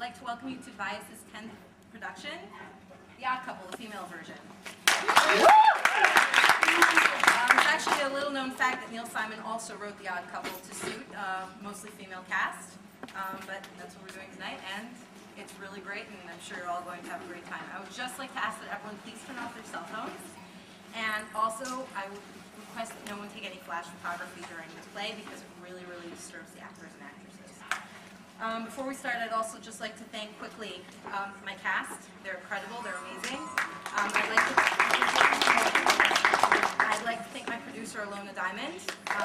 like to welcome you to Bias's 10th production, The Odd Couple, the female version. It's actually a little known fact that Neil Simon also wrote The Odd Couple to suit mostly female cast, but that's what we're doing tonight, and it's really great, and I'm sure you're all going to have a great time. I would just like to ask that everyone please turn off their cell phones, and also I would request that no one take any flash photography during the play because it really, really disturbs the actors and actresses. Before we start, I'd also just like to thank quickly my cast. They're incredible, they're amazing. I'd like to thank my producer, Alona Diamond. I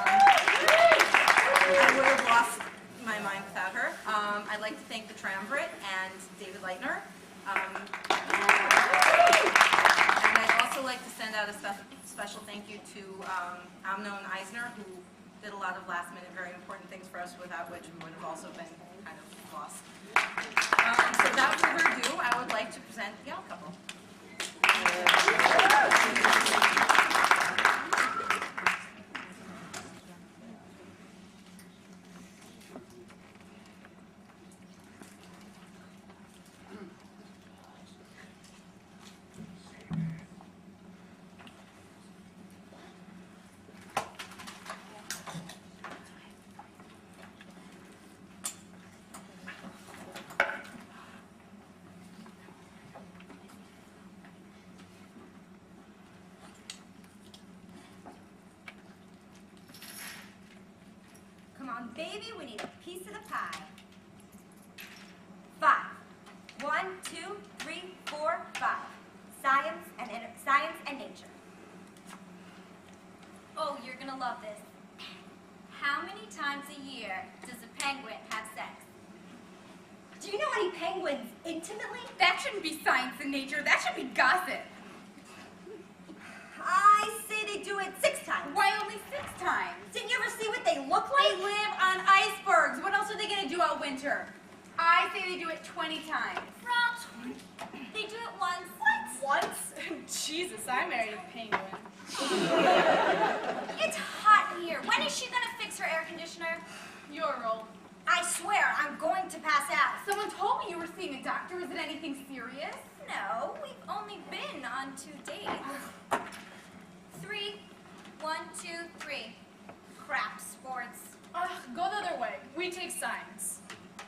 would have lost my mind without her. I'd like to thank the Triumvirate and David Leitner. And I'd also like to send out a special thank you to Amnon Eisner, who did a lot of last-minute, very important things for us, without which we would have also been kind of lost. So without further ado, I would like to present The Odd Couple. Baby, we need a piece of the pie. 5. 1, 2, 3, 4, 5. Science and nature. Oh, you're gonna love this. How many times a year does a penguin have sex? Do you know any penguins intimately? That shouldn't be science and nature. That should be gossip. I say they do it 6 times. Why only 6 times? Didn't you ever see what they look like? They live on icebergs. What else are they going to do all winter? I say they do it 20 times. Wrong. They do it once. What? Once? Jesus, I married a penguin. It's hot in here. When is she going to fix her air conditioner? Your role. I swear, I'm going to pass out. Someone told me you were seeing a doctor. Is it anything serious? No, we've only been on 2 dates. 3. 1, 2, 3. Crap, sports. Go the other way. We take science.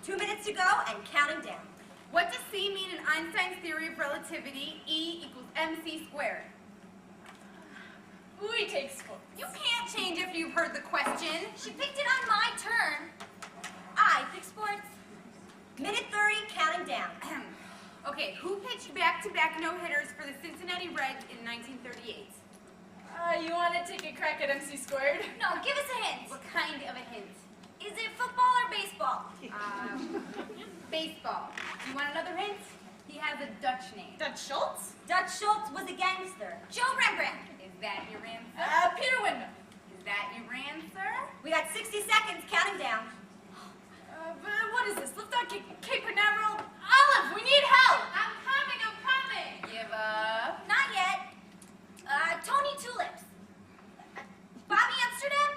2 minutes to go and counting down. What does C mean in Einstein's theory of relativity? E equals mc squared. We take sports. You can't change after you've heard the question. She picked it on my turn. I pick sports. Minute 30, counting down. Okay, who pitched back-to-back no-hitters for the Cincinnati Reds in 1938? You want to take a crack at MC squared? No, give us a hint. What kind of a hint? Is it football or baseball? Baseball. Do you want another hint? He has a Dutch name. Dutch Schultz? Dutch Schultz was a gangster. Joe Rembrandt. Is that your answer? Peter Wyndham. Is that your answer? We got 60 seconds, counting down. What is this? Lift on Cape Canaveral? Olive, we need help! I'm coming. Give up. Not yet. Tony Tulips. Bobby Amsterdam?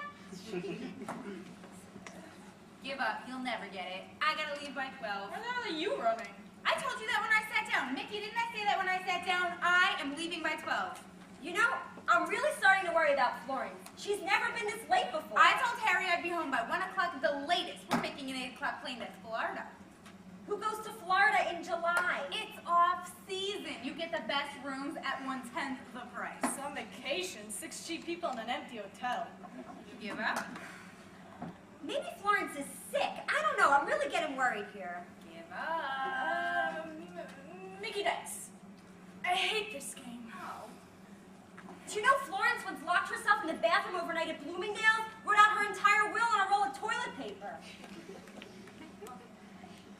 Give up. You'll never get it. I gotta leave by 12. Where the hell are you running? I told you that when I sat down. Mickey, didn't I say that when I sat down? I am leaving by 12. You know, I'm really starting to worry about Florence. She's never been this late before. I told Harry I'd be home by 1 o'clock at the latest. We're making an 8 o'clock plane to Florida. Who goes to Florida in July? It's off season. You get the best rooms at 1/10 the price. On vacation, 6 cheap people in an empty hotel. Give up. Maybe Florence is sick. I don't know. I'm really getting worried here. Give up. Mickey Dice. I hate this game. Oh. Do you know Florence once locked herself in the bathroom overnight at Bloomingdale's, wrote out her entire will on a roll of toilet paper?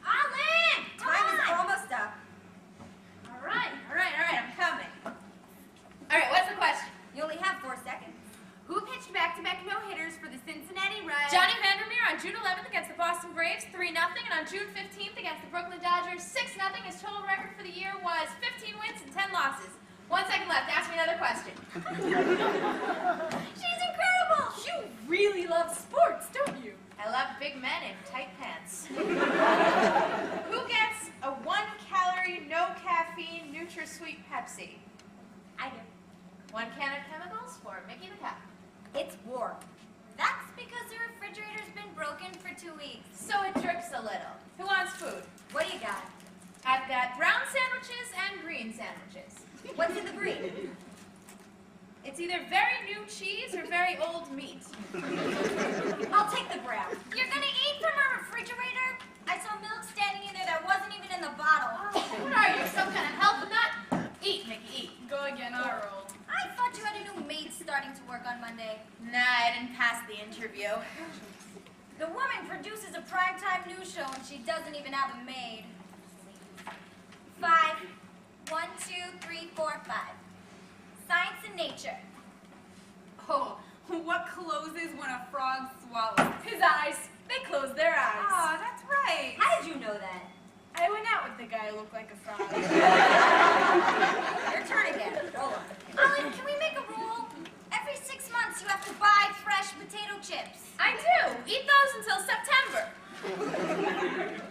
Alan! Time is almost up. All right. I'm coming. All right, what's the question? You only have 4 seconds. Who pitched back-to-back no-hitters for the Cincinnati Reds? Johnny Vandermeer on June 11th against the Boston Braves, 3-0, and on June 15th against the Brooklyn Dodgers, 6-0. His total record for the year was 15 wins and 10 losses. 1 second left. Ask me another question. She's incredible! You really love sports, don't you? I love big men in tight pants. Who gets sweet Pepsi? I do. 1 can of chemicals for Mickey the cat. It's warm. That's because the refrigerator's been broken for 2 weeks. So it drips a little. Who wants food? What do you got? I've got brown sandwiches and green sandwiches. What's in the green? It's either very new cheese or very old meat. I'll take the brown. You're gonna eat from a refrigerator? I saw milk standing in there that wasn't even in the bottle. What are you, some kind of health nut? Eat, Mickey, eat. Go again, I rolled. I thought you had a new maid starting to work on Monday. Nah, I didn't pass the interview. The woman produces a primetime news show and she doesn't even have a maid. 5. 1, 2, 3, 4, 5. Science and nature. Oh, what closes when a frog swallows? His eyes. They close their eyes. Oh, that's right. How did you know that? I went out with the guy who looked like a frog. Your turn again. Roll on. Alan, can we make a rule? Every 6 months you have to buy fresh potato chips. I do. Eat those until September.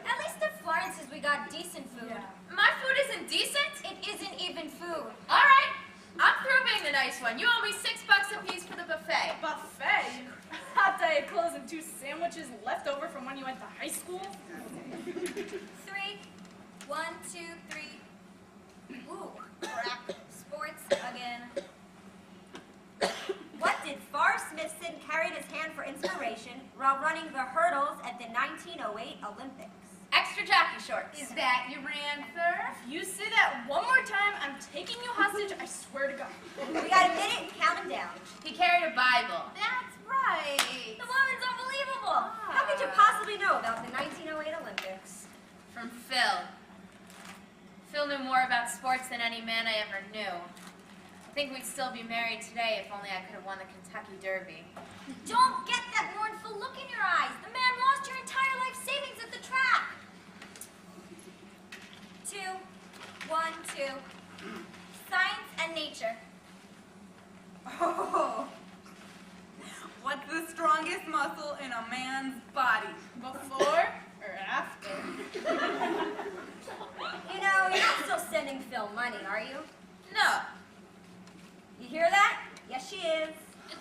At least in Florence's we got decent food. Yeah. My food isn't decent? It isn't even food. All right. I'm through being the nice one. You owe me $6 a piece for the buffet. Buffet? Hot diet clothes and 2 sandwiches left over from when you went to high school? 3. 1, 2, 3. Ooh, crap. Sports again. What did Forrest Smithson carry in his hand for inspiration while running the hurdles at the 1908 Olympics? Extra jockey shorts. Is that your answer? If you say that one more time, I'm taking you hostage, I swear to God. We got a minute, counting down. He carried a Bible. That's right. The woman's unbelievable. How could you possibly know about the 1908 Olympics? From Phil. Phil knew more about sports than any man I ever knew. I think we'd still be married today if only I could have won the Kentucky Derby. Don't get that mournful look in your eyes. The man lost your entire life savings at the track. 2. 1, 2. Science and nature. Oh. What's the strongest muscle in a man's body? Before or after? You know, you're not still sending Phil money, are you? No, You hear that? Yes, she is.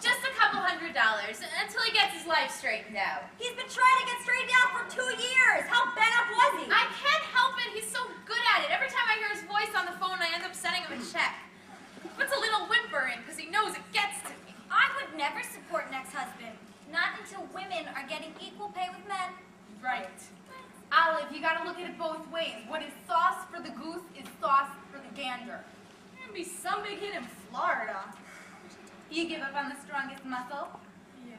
just a couple $100 until he gets his life straightened out. He's been trying to get straightened out for 2 years. How bent up was he? I can't help it. He's so good at it. Every time I hear his voice on the phone, I end up sending him a check. He puts a little whimper in because he knows it gets to me. I would never support an ex-husband. Not until women are getting equal pay with men. Right. Olive, you gotta look at it both ways. What is sauce for the goose is sauce for the gander. There'd be some big hit in Florida. You give up on the strongest muscle? Yeah.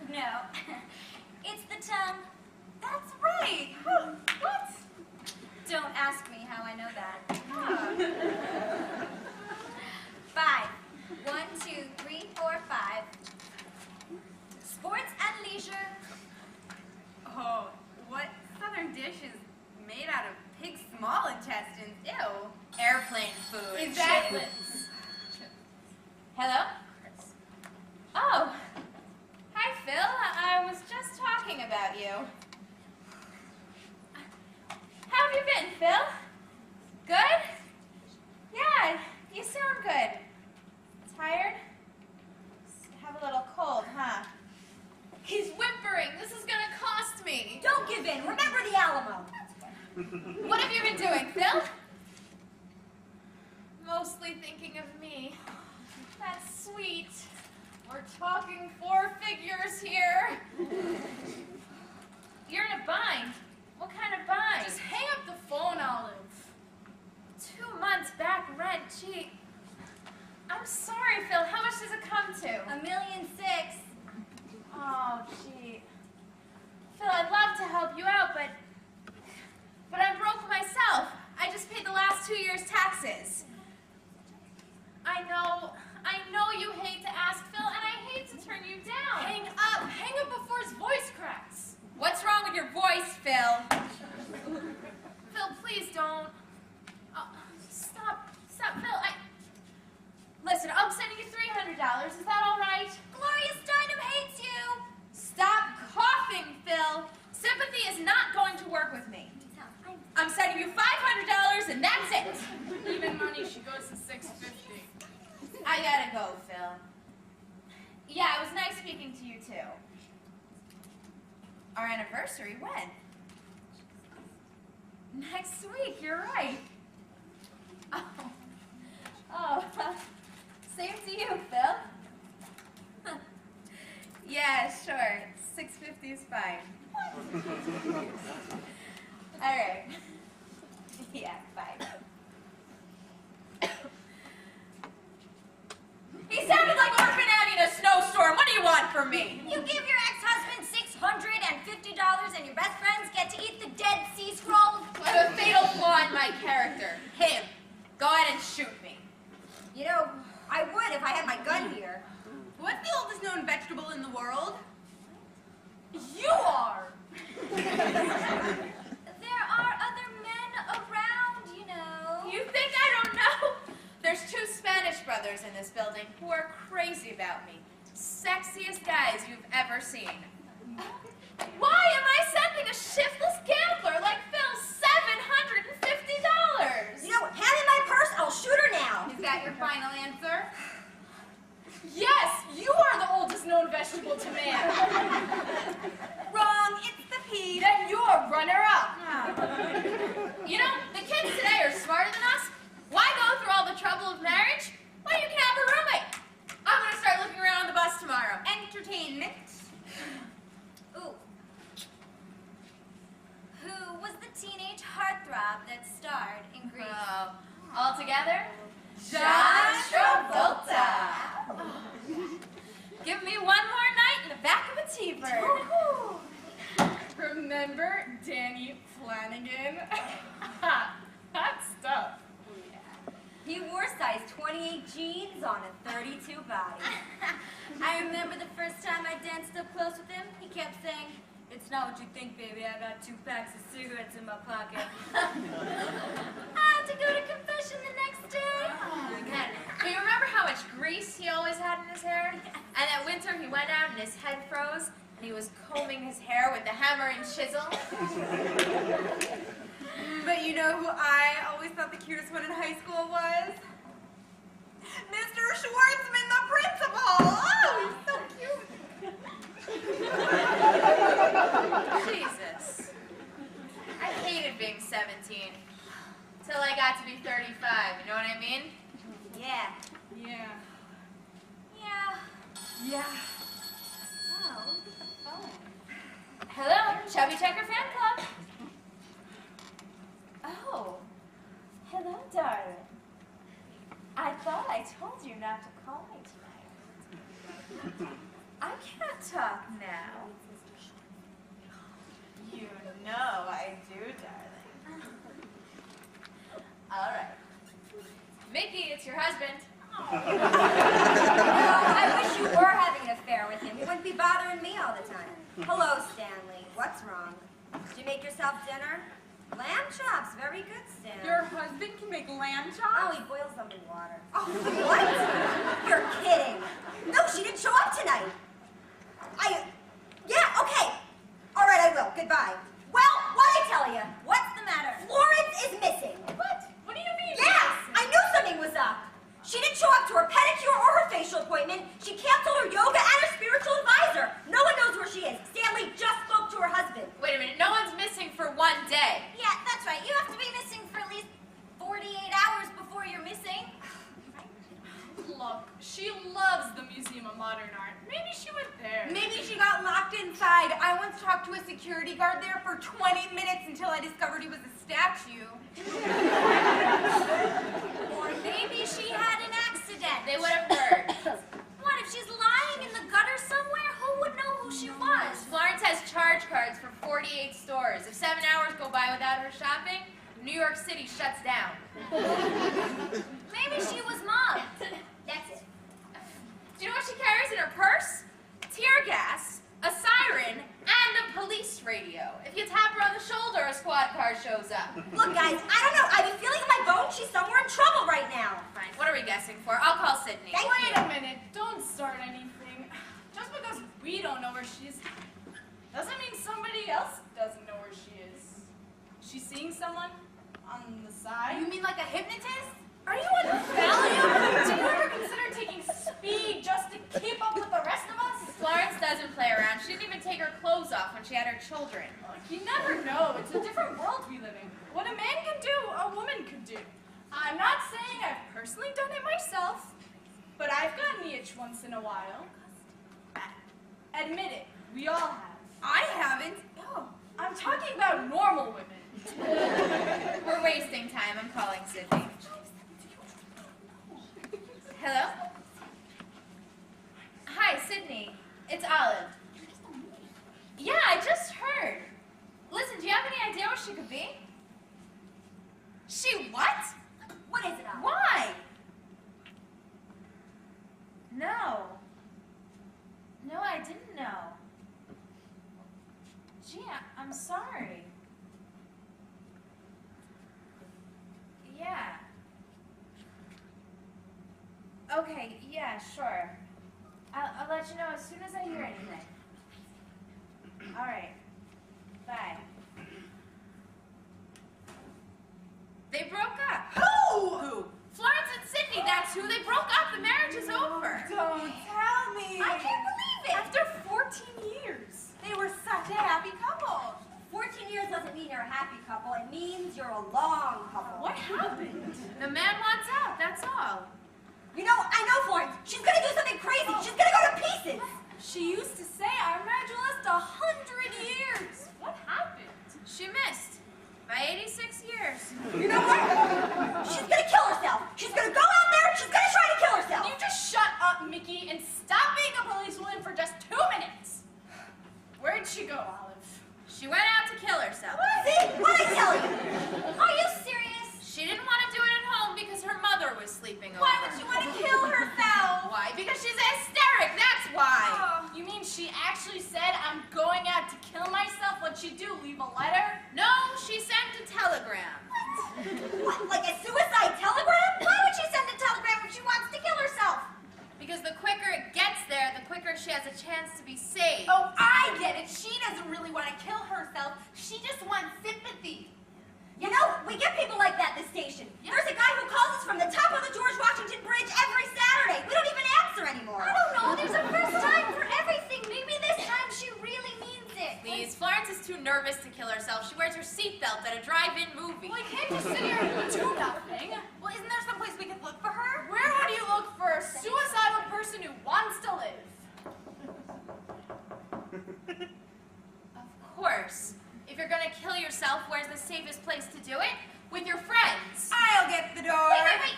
No. It's the tongue. That's right. What? Don't ask me how I know that. 5. 1, 2, 3, 4, 5. Sports and leisure. Oh, what southern dish is made out of pig's small intestines? Ew. Airplane food. Is that- Chitlins. Hello? Oh. Hi, Phil. I was just talking about you. How have you been, Phil? Good? Yeah, you sound good. Tired? Have a little cold, huh? He's whimpering. This is gonna cost me. Don't give in. Remember the Alamo. What have you been doing, Phil? Mostly thinking of me. That's sweet. We're talking 4 figures here. You're in a bind. What kind of bind? Just hang up the phone, Olive. 2 months back rent. Gee. I'm sorry, Phil. How much does it come to? $1,000,006. Oh, gee. Phil, I'd love to help you out, but I'm broke myself. I just paid the last 2 years' taxes. I know you hate to ask, Phil, and I hate to turn you down. Hang up before his voice cracks. What's wrong with your voice, Phil? Phil, please don't. Stop, Phil. Listen, I'm sending you $300. Is that all right? Gloria Steinem hates you. Stop coughing, Phil. Sympathy is not going to work with me. I'm sending you $500 and that's it. Even money gotta go, Phil. Yeah, it was nice speaking to you, too. Our anniversary, when? Next week, you're right. Oh, same to you, Phil. Yeah, sure. 6:50 is fine. All right. Yeah, bye. He sounded like Orphan Annie in a snowstorm. What do you want from me? You give your ex-husband $650 and your best friends get to eat the Dead Sea Scrolls? I have a fatal flaw in my character. Him. Go ahead and shoot me. You know, I would if I had my gun here. What's the oldest known vegetable in the world? You are! There are other men around, you know. You think I don't know? There's 2 Spanish brothers in this building who are crazy about me. Sexiest guys you've ever seen. Why am I sending a shiftless gambler like Phil $750? You know, hand me my purse, I'll shoot her now. Is that your final answer? Yes, you are the oldest known vegetable to man. Wrong, it's the pea. Then you're runner-up. You know, the kids today are smarter than us. Why go through all the trouble of marriage? Why you can have a roommate? I'm gonna start looking around on the bus tomorrow. Entertainment. Ooh. Who was the teenage heartthrob that starred in Grease? All together? John Travolta. Give me one more night in the back of a T-bird. Remember Danny Flanagan? Hot stuff. He wore size 28 jeans on a 32 body. I remember the first time I danced up close with him, he kept saying, "It's not what you think, baby. I got 2 packs of cigarettes in my pocket." I had to go to confession the next day. Do you remember how much grease he always had in his hair? And that winter he went out and his head froze, and he was combing his hair with the hammer and chisel? But you know who I always thought the cutest one in high school was? Mr. Schwartzman, the principal! Oh, he's so cute! Jesus. I hated being 17. Till I got to be 35, you know what I mean? Yeah. Yeah. Yeah. Yeah. Oh, look at the phone. Hello, Chubby Checker Fan Club. Oh, hello, darling. I thought I told you not to call me tonight. I can't talk now. You know I do, darling. All right. Mickey, it's your husband. I wish you were having an affair with him. He wouldn't be bothering me all the time. Hello, Stanley. What's wrong? Did you make yourself dinner? Lamb chops. Very good, Stan. Your husband can make lamb Oh, chops? he boils them in water. Oh, what? You're kidding. No, she didn't show up tonight. Yeah, okay. All right, I will. Goodbye. Well, what'd I tell you? What's the matter? Florence is missing. What? What do you mean? Yeah, I knew something was up. She didn't show up to her pedicure or her facial appointment. She canceled her yoga and her spiritual advisor. No one knows where she is. Stanley just spoke to her husband. Wait a minute, no one's missing for 1 day. Yeah, that's right. You have to be missing for at least 48 hours before you're missing. Look, she loves the Museum of Modern Art. Maybe she went there. Maybe she got locked inside. I once talked to a security guard there for 20 minutes until I discovered he was a statue. Or maybe she had an accident. They would have heard. What, if she's lying in the gutter somewhere? Who would know who she was? Florence has charge cards for 48 stores. If 7 hours go by without her shopping, New York City shuts down. Maybe she was mobbed. That's it. Do you know what she carries in her purse? Tear gas, a siren, and a police radio. If you tap her on the shoulder, a squad car shows up. Look, guys, I don't know. I have a feeling in my bones she's somewhere in trouble right now. Fine, what are we guessing for? I'll call Sydney. Thank Wait you. a minute, don't start anything. Just because we don't know where she is, doesn't mean somebody else doesn't know where she is. She's seeing someone on the side? You mean like a hypnotist? Are you on Valium? Did you ever consider taking doesn't play around. She didn't even take her clothes off when she had her children. You never know. It's a different world we live in. What a man can do, a woman could do. I'm not saying I've personally done it myself, but I've gotten the itch once in a while. Admit it, we all have. I haven't. Oh, I'm talking about normal women. We're wasting time. I'm calling Sydney. Hello? Hi, Sydney. It's Olive. Yeah, I just heard. Listen, do you have any idea where she could be? She what? What is it, Olive? Why? No. No, I didn't know. Gee, I'm sorry. Yeah. Okay, yeah, sure. I'll let you know as soon as I hear anything. All right. Bye. They broke up. Who? Florence and Sydney, that's who. They broke up. The marriage is over. Don't tell me. I can't believe it. After 14 years. They were such a happy couple. 14 years doesn't mean you're a happy couple. It means you're a long couple. What happened? The man wants out, that's all. You know, I know Florence. She's gonna do something crazy. She's gonna go to pieces. She used to say our marriage will last 100 years. What happened? She missed. By 86 years. You know what? She's gonna kill herself. She's gonna go out there and she's gonna try to kill herself. You just shut up, Mickey, and stop being a policewoman for just 2 minutes. Where'd she go, Olive? She went out to kill herself. See? What'd I tell you? Are you serious? She didn't want to do it at home because her mother was sleeping over. Why would she want to kill herself? Why? Because she's hysteric, that's why. Oh, you mean she actually said, I'm going out to kill myself? What'd she do, leave a letter? No, she sent a telegram. What, like a suicide telegram? Why would she send a telegram if she wants to kill herself? Because the quicker it gets there, the quicker she has a chance to be saved. Oh, I get it. She doesn't really want to kill herself. She just wants sympathy. You know, we get people like that at the station. There's a guy who calls us from the top of the George Washington Bridge every Saturday. We don't even answer anymore. I don't know. There's a first time for everything. Maybe this time she really means it. Please, Florence is too nervous to kill herself. She wears her seatbelt at a drive-in movie. Well, I can't just sit here and do nothing. Well, isn't there some place we could look for her? Where would you look for a suicidal person who wants to live? Of course. If you're gonna kill yourself, where's the safest place to do it? With your friends. I'll get the door. Wait.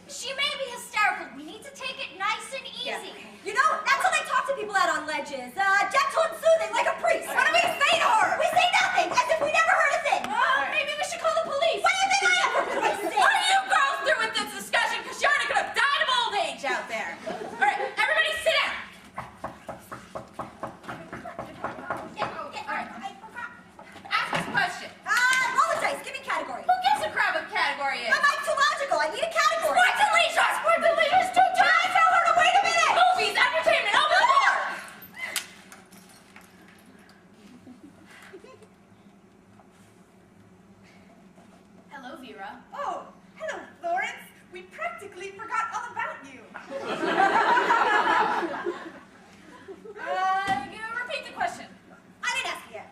She may be hysterical. We need to take it nice and easy. You know, that's how they talk to people out on ledges. Gentle and soothing, like a priest. What do we say to her? We say nothing, as if we never heard a thing. Maybe we should call the police. What do you think I am, for Christ's sake? What are you girls through with this discussion? Because you're not gonna die of old age out there. All right, everybody sit down. Ask us a question. Roll the dice. Give me category. Who gives a crap what category is? Am I too logical? I need a category. Sports and leisure! Sports and leisure is too tough! Tell her to wait a minute. Movies, entertainment, open the door! Hello, Vera. Oh, hello, Florence. We practically forgot all about you. Repeat the question. I didn't ask you yet.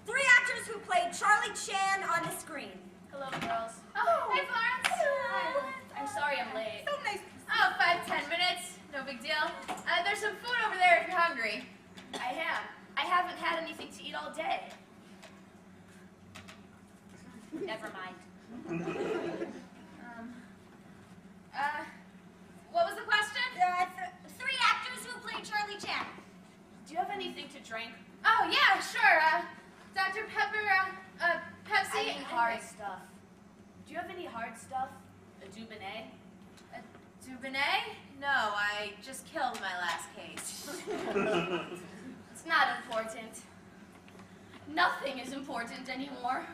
3 actors who played Charlie Chan on the screen. Hello, girls. Oh, hey, Florence. Hi. I'm sorry I'm late. So nice. Oh, 5-10 minutes. No big deal. There's some food over there if you're hungry. I am. I haven't had anything to eat all day. Never mind. What was the question? 3 actors who played Charlie Chan. Do you have anything to drink? Oh, yeah, sure. Dr. Pepper, Pepsi. I need hard stuff. Do you have any hard stuff? A Dubonnet? Dubonnet? No, I just killed my last case. It's not important. Nothing is important anymore.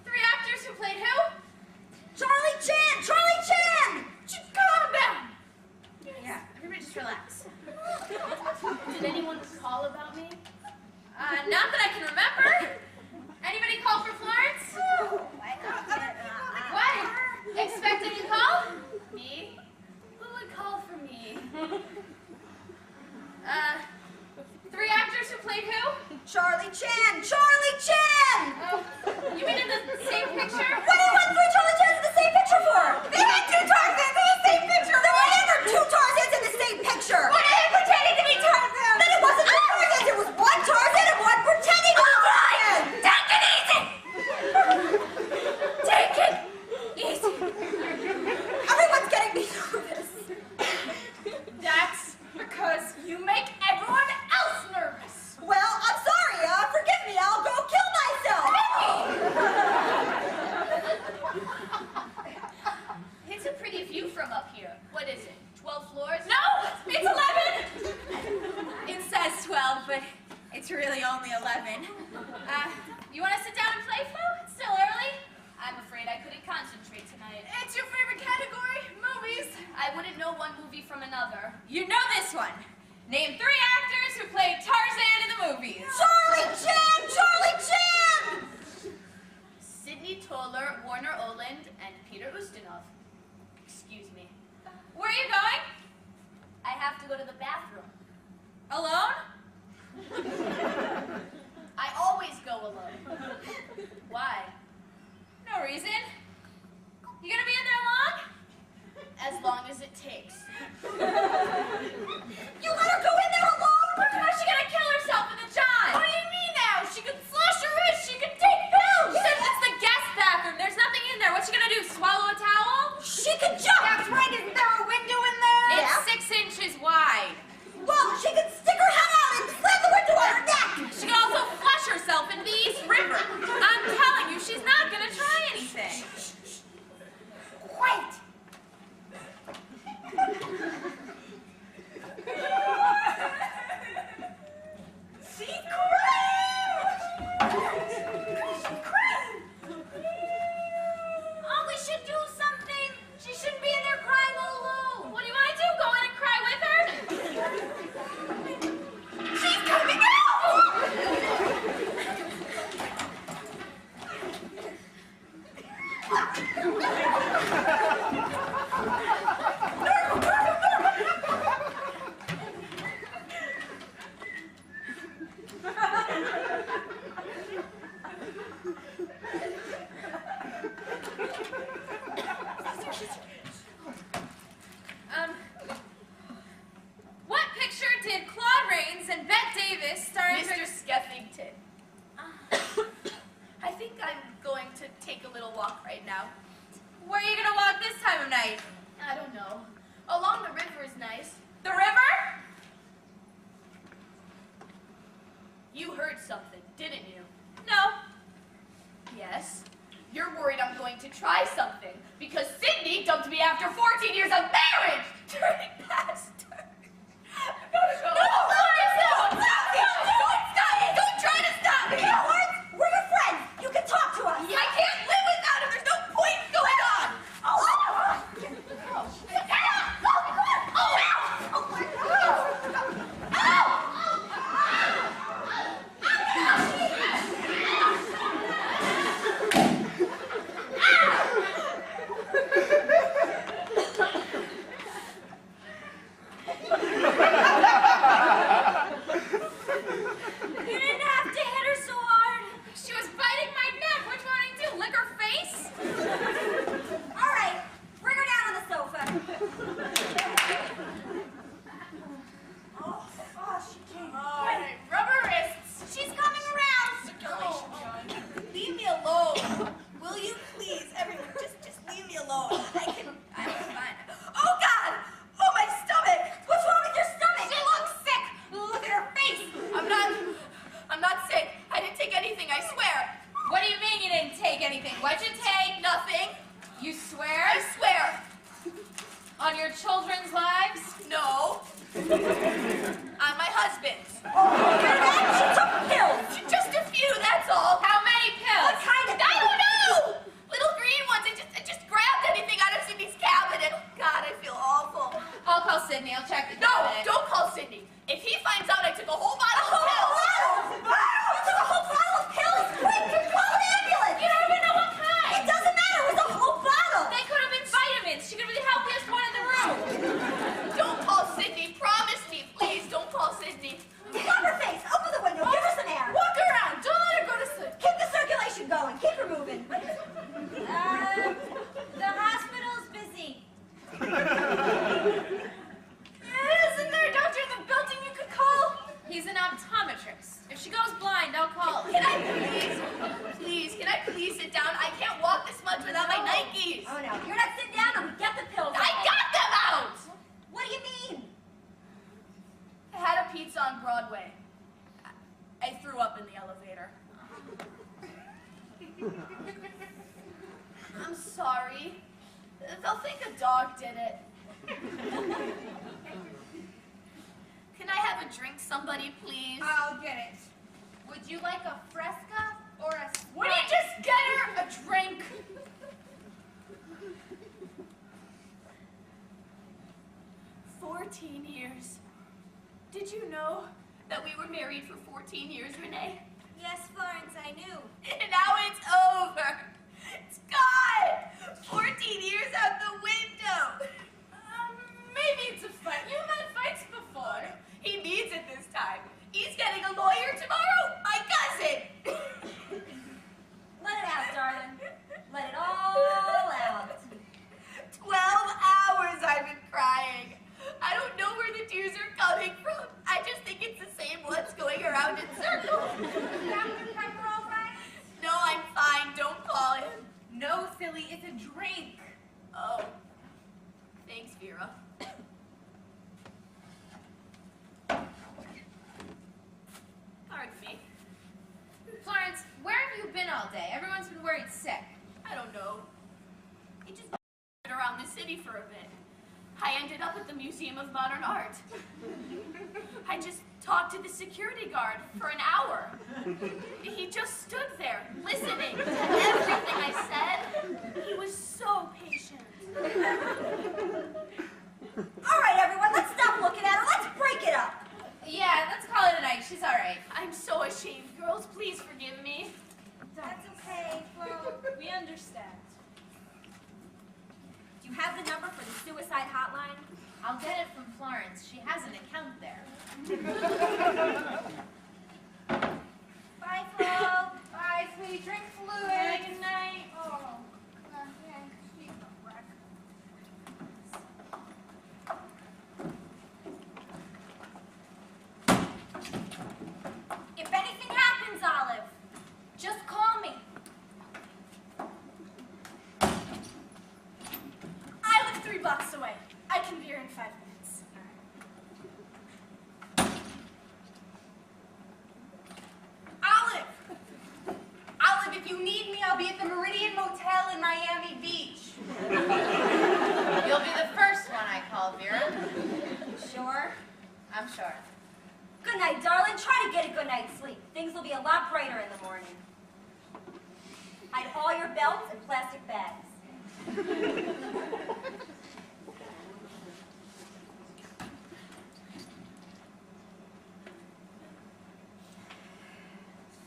3 actors who played who? Charlie Chan! Charlie Chan! Calm down! Yeah, everybody just relax. Did anyone call about me? Not that I can remember. Anybody call for Florence? What? Expect any call? Me? Three actors who played who? Charlie Chan! Charlie Chan! Oh, you mean in the same picture? What do you want three Charlie Chans in the same picture for? They had two Tarzans in the same picture! There were never two Tarzans in the same picture! What are they pretending to be Tarzan? Then it wasn't two Tarzans, it was one Tarzan and one pretending to be Tarzan! Take it easy! Take it easy! Everyone's getting me nervous. That's because you make everyone else nervous. Well, I'm sorry, forgive me, I'll go kill myself! It's a pretty view from up here. What is it? 12 floors? No, it's 11. It says 12, but it's really only 11. You want to sit down and play, Flo? It's still early. I'm afraid I couldn't concentrate tonight. It's your favorite category, movies. I wouldn't know one movie from another. You know this one. Name 3 actors who played Tarzan in the movies. Charlie Chan! Charlie Chan! Sidney Toller, Warner Oland, and Peter Ustinov. Excuse me. Where are you going? I have to go to the bathroom. Alone? I always go alone. Why? No reason. You gonna be in there long? As long as it takes. You let her go in there alone? How's she gonna kill herself in the John? What do you mean now? She could slash her wrist, she could take pills. Since it's the guest bathroom, there's nothing in there. What's she gonna do, swallow a towel? She can jump! That's right, isn't there a window in there? It's 6 inches wide. Well, she can stick her head out and slam the window on her neck! She can also flush herself into the East River. I'm telling you, she's not gonna try anything. Wait! She's crying! Oh, we should do something. She shouldn't be in there crying all alone. What do you want to do? Go in and cry with her? She's coming out! What picture did Claude Rains and Bette Davis star in? Mr. Skeffington. I think I'm going to take a little walk right now. Where are you gonna walk this time of night? I don't know. Along the river is nice. The river? You heard something, didn't you? No. Yes. You're worried I'm going to try something because Sydney dumped me after 14 years of marriage. Turning past her. No, don't stop it. Don't try to stop me. You know what? We're your friends! You can talk to us! I can't live without him. There's no point going on. You didn't have to hit her so hard! She was biting my neck. What do you want me to do? Lick her face? Alright, bring her down on the sofa. Oh, she came. Alright, rubber wrists. She's coming around! Leave me alone. Will you please, everyone, just leave me alone. I'm fine. Oh, God! Oh, my stomach! What's wrong with your stomach? She looks sick! Look at her face! I'm not sick. I didn't take anything, I swear. What do you mean you didn't take anything? What'd you take? Nothing. You swear? I swear. On your children's lives? No. On my husband's. She took pills! Just a few, that's all. How many pills? What kind of I don't know. Little green ones. I just grabbed anything out of Sydney's cabinet. God, I feel awful. I'll call Sydney. I'll check the No, cabinet. don't call Sydney. If he finds out I took a whole bottle of pills. You took a whole bottle of pills? Quick, call an ambulance! You don't even know what kind. It doesn't matter, it was a whole bottle! They could have been vitamins. She could have been the healthiest one in the room. Don't call Sydney. If she goes blind, I'll call her. Can I can I please sit down? I can't walk this much without my Nikes. Oh, no. You're not sitting down and we get the pills. I got them out! What do you mean? I had a pizza on Broadway. I threw up in the elevator. I'm sorry. They'll think a dog did it. Can I have a drink, somebody, please? I'll get it. Would you like a Fresca or a Sprite? Would you just get her a drink? 14 years. Did you know that we were married for 14 years, Renee? Yes, Florence, I knew. And now it's over. It's gone. 14 years out the window. Maybe it's a fight. You've had fights before. He needs it this time. He's getting a lawyer tomorrow. My cousin. Let it out, darling. Let it all out. 12 hours I've been crying. I don't know where the tears are coming from. I just think it's the same ones going around in circles. Dr. Pepper, all right? No, I'm fine. Don't call him. No, silly, it's a drink. Oh. Thanks, Vera. Pardon me. Florence, where have you been all day? Everyone's been worried sick. I don't know. He just around the city for a bit. I ended up at the Museum of Modern Art. I just talked to the security guard for an hour. He just stood there, listening to everything I said. He was so patient. All right, everyone, let's stop looking at her. Let's break it up. Yeah, let's call it a night. She's all right. I'm so ashamed. Girls, please forgive me. That's okay, Flo. We understand. Do you have the number for the suicide hotline? I'll get it from Florence. She has an account there. Bye, Flo. Bye, sweetie. Drink fluid. Good night. Oh, she's a wreck. If anything happens, Olive, just call me. I live 3 blocks away. I can be here in 5 minutes. Olive! Olive, if you need me, I'll be at the Meridian Motel in Miami Beach. You'll be the first one I call, Vera. Sure? I'm sure. Good night, darling. Try to get a good night's sleep. Things will be a lot brighter in the morning. Hide all your belts and plastic bags.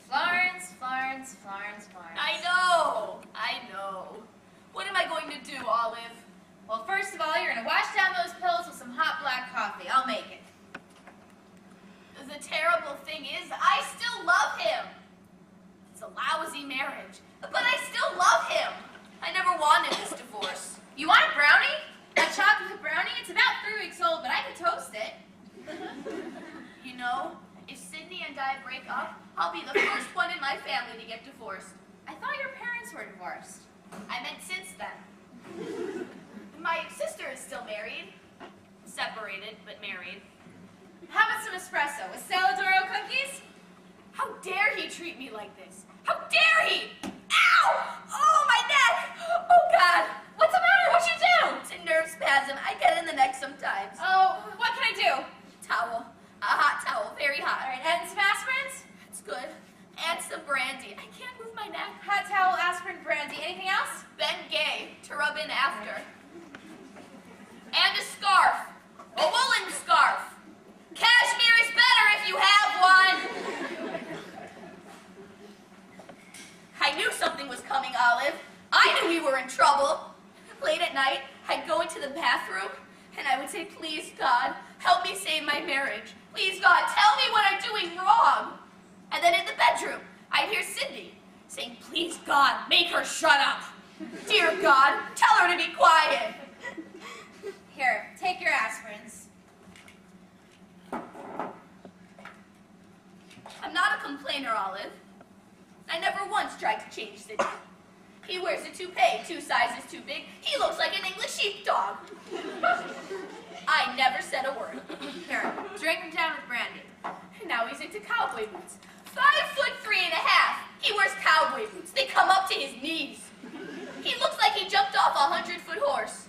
Florence, Florence, Florence, Florence. I know. What am I going to do, Olive? Well, first of all, you're going to wash down those pills with some hot black coffee. I'll make it. The terrible thing is, I still love him. It's a lousy marriage, but I still love him. I never wanted this divorce. You want a brownie? A chocolate brownie? It's about 3 weeks old, but I can toast it. You know, if Sydney and I break up, I'll be the first one in my family to get divorced. I thought your parents were divorced. I meant since then. My sister is still married. Separated, but married. How about some espresso with Celadoro cookies? How dare he treat me like this? How dare he? Ow! Oh, my neck! Oh, God! What's the matter? What'd you do? It's a nerve spasm. I get it in the neck sometimes. Oh, what can I do? Towel. A hot towel. Very hot. All right, and some aspirins? It's good. And some brandy. I can't move my neck. Hot towel, aspirin, brandy. Anything else? Ben Gay to rub in after. And a scarf. A woolen scarf. Cashmere is better if you have one. I knew something was coming, Olive. I knew we were in trouble. Late at night, I'd go into the bathroom and I would say, please, God, help me save my marriage. Please, God, tell me what I'm doing wrong. And then in the bedroom, I'd hear Sydney saying, please, God, make her shut up. Dear God, tell her to be quiet. Here, take your aspirins. I'm not complainer, Olive. I never once tried to change Sidney. He wears a toupee 2 sizes too big. He looks like an English sheepdog. I never said a word. Here, drink him down with brandy. And now he's into cowboy boots. 5'3½". He wears cowboy boots. They come up to his knees. He looks like he jumped off a 100-foot horse.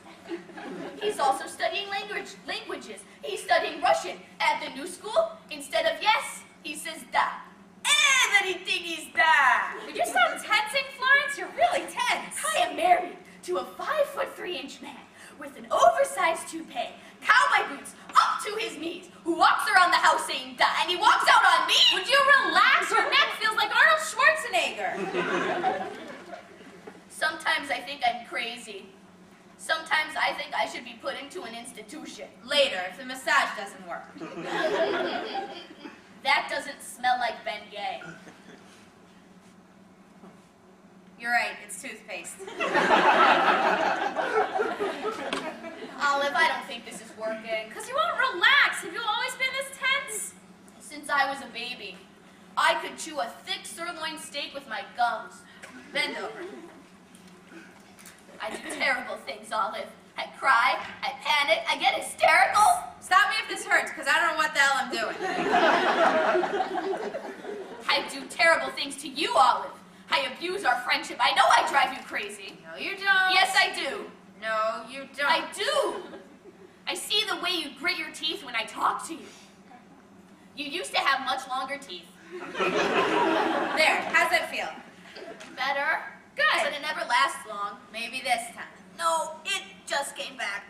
He's also studying languages. He's studying Russian. At the new school, instead of yes, he says da. And then he think he's da. Would you stop tensing, Florence? You're really tense. I am married to a 5'3" man with an oversized toupee, cowboy boots up to his knees, who walks around the house saying da, and he walks out on me. Would you relax? Your neck feels like Arnold Schwarzenegger. Sometimes I think I'm crazy. Sometimes I think I should be put into an institution. Later, if the massage doesn't work. That doesn't smell like Ben Gay. You're right, it's toothpaste. Olive, I don't think this is working. Because you won't relax. Have you always been this tense? Since I was a baby, I could chew a thick sirloin steak with my gums. Bend over. I do terrible things, Olive. I cry, I panic, I get hysterical. Stop me if this hurts, because I don't know what the hell I'm doing. I do terrible things to you, Olive. I abuse our friendship. I know I drive you crazy. No, you don't. Yes, I do. No, you don't. I do. I see the way you grit your teeth when I talk to you. You used to have much longer teeth. There, how's that feel? Better. Good. But it never lasts long. Maybe this time. No, it just came back.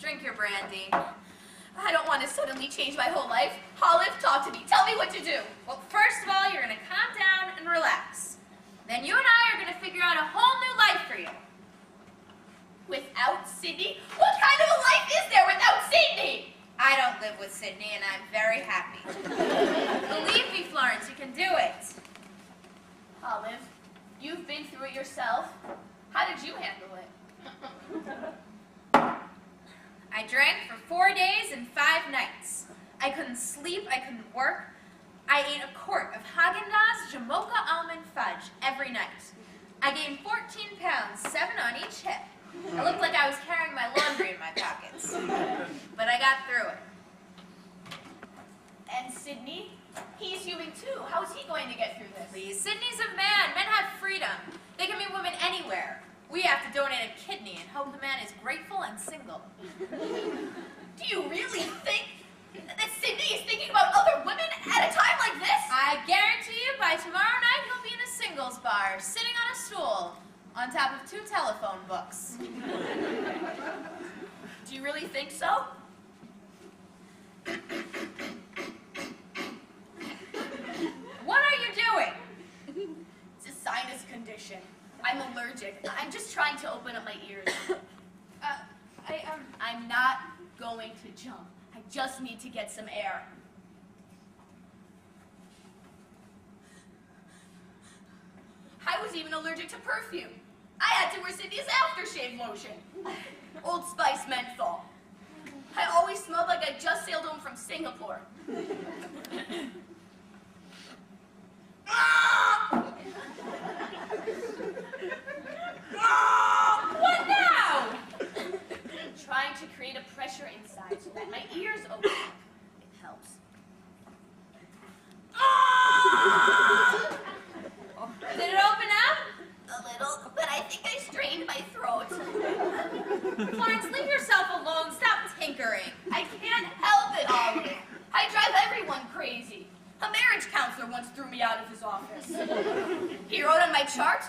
Drink your brandy. I don't want to suddenly change my whole life. Olive, talk to me. Tell me what to do. Well, first of all, you're going to calm down and relax. Then you and I are going to figure out a whole new life for you. Without Sidney? What kind of a life is there without Sidney? I don't live with Sidney, and I'm very happy. Believe me, Florence, you can do it. Olive, you've been through it yourself. How did you handle it? I drank for 4 days and 5 nights. I couldn't sleep, I couldn't work. I ate a quart of Haagen-Dazs Jamocha almond fudge every night. I gained 14 pounds, 7 on each hip. I looked like I was carrying my laundry in my pockets. But I got through it. And Sidney? He's human too. How is he going to get through this? Please, Sidney's a man. Men have freedom. They can meet women anywhere. We have to donate a kidney and hope the man is grateful and single. Do you really think that Sidney is thinking about other women at a time like this? I guarantee you by tomorrow night he'll be in a singles bar, sitting on a stool, on top of 2 telephone books. Do you really think so? What are you doing? It's a sinus condition. I'm allergic. I'm just trying to open up my ears. I'm not going to jump. I just need to get some air. I was even allergic to perfume. I had to wear Sidney's aftershave lotion. Old Spice menthol. I always smelled like I just sailed home from Singapore. What now? I'm trying to create a pressure inside so that my ears open up. It helps. Did it open up? A little, but I think I strained my throat. Florence, leave yourself alone. Stop tinkering. I can't help it, Olive. I drive everyone crazy. A marriage counselor once threw me out of his office. He wrote on my chart,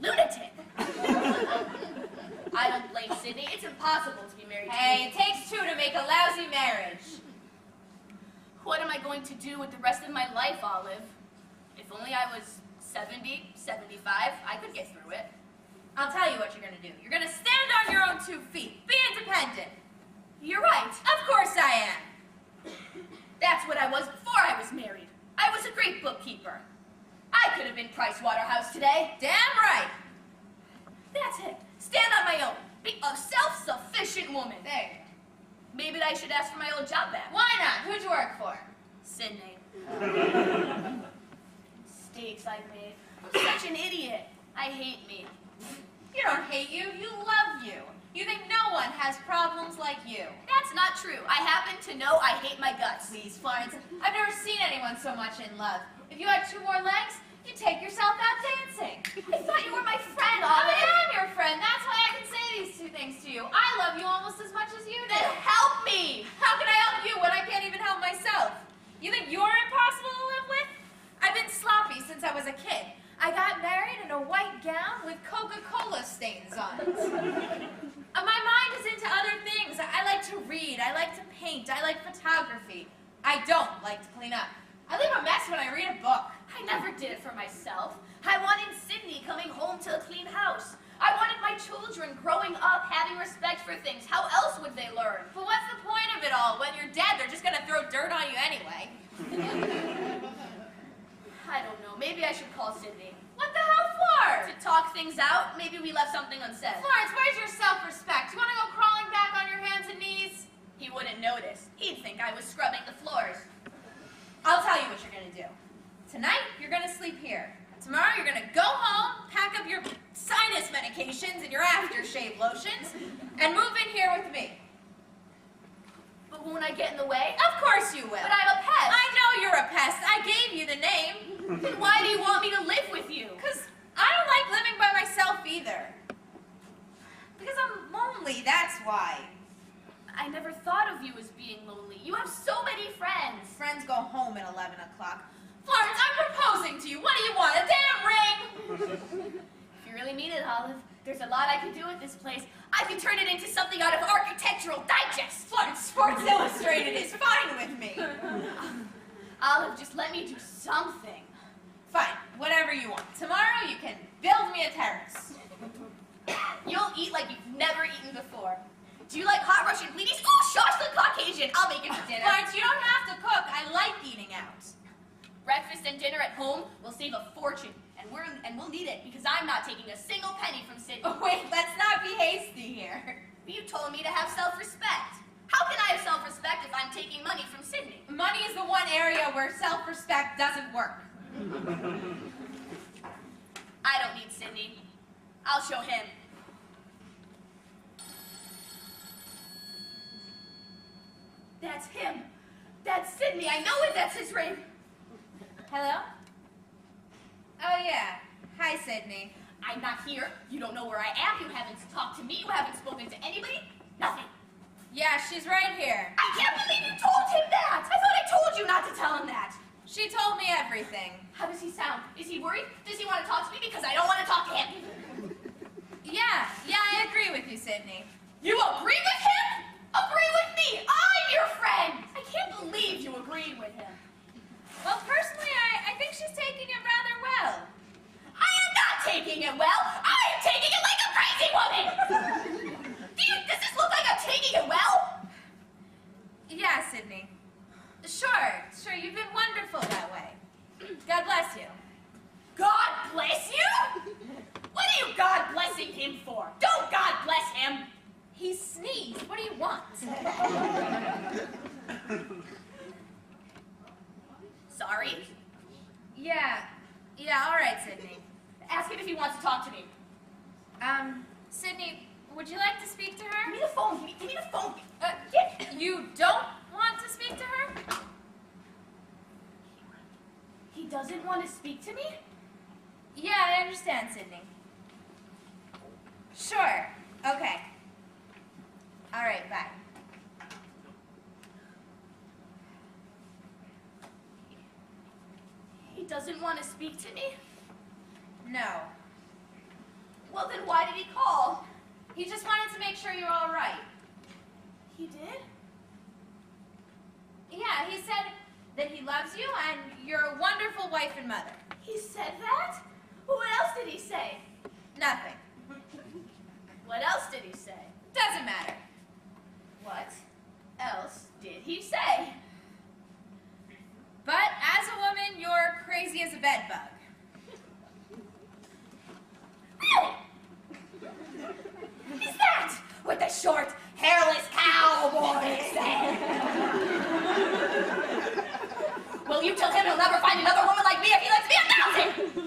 lunatic. I don't blame Sidney. It's impossible to be married to Hey, me. it takes 2 to make a lousy marriage. What am I going to do with the rest of my life, Olive? If only I was 70, 75, I could get through it. I'll tell you what you're going to do. You're going to stand on your own 2 feet. Be independent. You're right. Of course I am. That's what I was before I was married. I was a great bookkeeper. I could have been Price Waterhouse today. Damn right. That's it. Stand on my own. Be a self-sufficient woman. There. Maybe I should ask for my old job back. Why not? Who'd you work for? Sidney. mistakes I've made. I'm such an idiot. I hate me. You don't hate you, you love you. You think no one has problems like you. That's not true. I happen to know I hate my guts. Please, Florence, I've never seen anyone so much in love. If you had 2 more legs, you'd take yourself out dancing. I thought you were my friend, I Olive. am your friend. That's why I can say these 2 things to you. I love you almost as much as you do. Then help me. How can I help you when I can't even help myself? You think you're impossible to live with? I've been sloppy since I was a kid. I got married in a white gown with Coca-Cola stains on it. My mind is into other things. I like to read. I like to paint. I like photography. I don't like to clean up. I leave a mess when I read a book. I never did it for myself. I wanted Sydney coming home to a clean house. I wanted my children growing up having respect for things. How else would they learn? But what's the point of it all? When you're dead, they're just gonna throw dirt on you anyway. I don't know. Maybe I should call Sydney. What the hell for? To talk things out, maybe we left something unsaid. Florence, where's your self-respect? You wanna go crawling back on your hands and knees? He wouldn't notice. He'd think I was scrubbing the floors. I'll tell you what you're gonna do. Tonight, you're gonna sleep here. Tomorrow, you're gonna go home, pack up your sinus medications and your aftershave lotions, and move in here with me. But won't I get in the way? Of course you will. But I'm a pest. I know you're a pest. I gave you the name. Then why do you want me to live with you? Because I don't like living by myself either. Because I'm lonely, that's why. I never thought of you as being lonely. You have so many friends. Friends go home at 11 o'clock. Florence, I'm proposing to you. What do you want, a damn ring? If you really mean it, Olive, there's a lot I can do with this place. I can turn it into something out of Architectural Digest. Florence, Sports Illustrated is fine with me. Olive, just let me do something. Fine, whatever you want. Tomorrow you can build me a terrace. You'll eat like you've never eaten before. Do you like hot Russian bleedies? Oh, shush the Caucasian. I'll make it for dinner. Florence, you don't have to cook. I like eating out. Breakfast and dinner at home will save a fortune, and we'll need it because I'm not taking a single penny from Sydney. Oh, wait, let's not be hasty here. You told me to have self-respect. How can I have self-respect if I'm taking money from Sydney? Money is the one area where self-respect doesn't work. I don't need Sydney. I'll show him. That's him. That's Sydney. I know it. That's his ring. Hello? Oh, yeah. Hi, Sydney. I'm not here. You don't know where I am. You haven't talked to me. You haven't spoken to anybody. Nothing. Yeah, she's right here. I can't believe you told him that. I thought I told you not to tell him that. She told me everything. How does he sound? Is he worried? Does he want to talk to me? Because I don't want to talk to him. Yeah, I agree with you, Sydney. You agree with him? Agree with me. I'm your friend. I can't believe you agreed with him. Well, personally, I think she's taking it rather well. I am not taking it well. I am taking it like a crazy woman. Does this look like I'm taking it well? Yeah, Sydney. Sure, you've been wonderful that way. God bless you. God bless you? What are you God blessing him for? Don't God bless him. He sneezed. What do you want? Sorry. Yeah, all right, Sydney. Ask him if he wants to talk to me. Sydney, would you like to speak to Give her? me the phone. Give me the phone. You don't want to speak to her? He doesn't want to speak to me? Yeah, I understand, Sydney. Sure. Okay. All right, bye. He doesn't want to speak to me? No. Well, then why did he call? He just wanted to make sure you're all right. He did? Yeah, he said that he loves you and you're a wonderful wife and mother. He said that? What else did he say? Nothing. What else did he say? Doesn't matter. What else did he say? But as a woman, you're crazy as a bedbug. Really? Is that what the short, hairless cowboy said? Will you tell him he'll never find another woman like me if he lets me a mountain?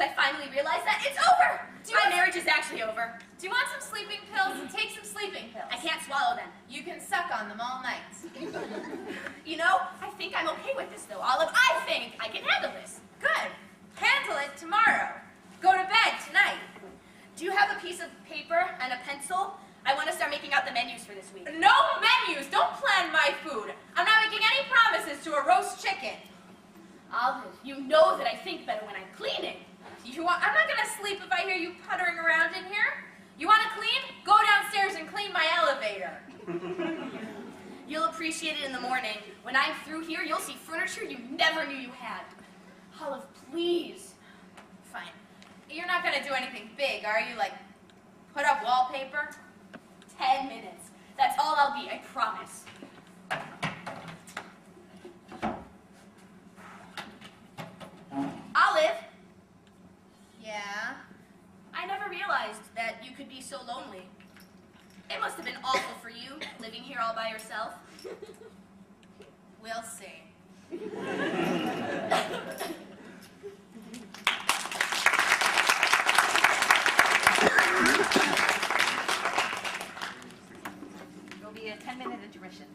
I finally realized that it's over. My marriage is actually over. Do you want some sleeping pills? Take some sleeping pills. I can't swallow them. You can suck on them all night. You know, I think I'm okay with this though, Olive. I think I can handle this. Good. Handle it tomorrow. Go to bed tonight. Do you have a piece of paper and a pencil? I want to start making out the menus for this week. No menus. Don't plan my food. I'm not making any promises to a roast chicken. Olive, you know that I think better when I'm cleaning. I'm not gonna sleep if I hear you puttering around in here. You want to clean? Go downstairs and clean my elevator. You'll appreciate it in the morning. When I'm through here, you'll see furniture you never knew you had. Olive, please. Fine. You're not gonna do anything big, are you? Like, put up wallpaper? 10 minutes. That's all I'll be, I promise. Olive, Yeah. I never realized that you could be so lonely. It must have been awful for you, living here all by yourself. We'll see. There'll be a 10-minute intermission.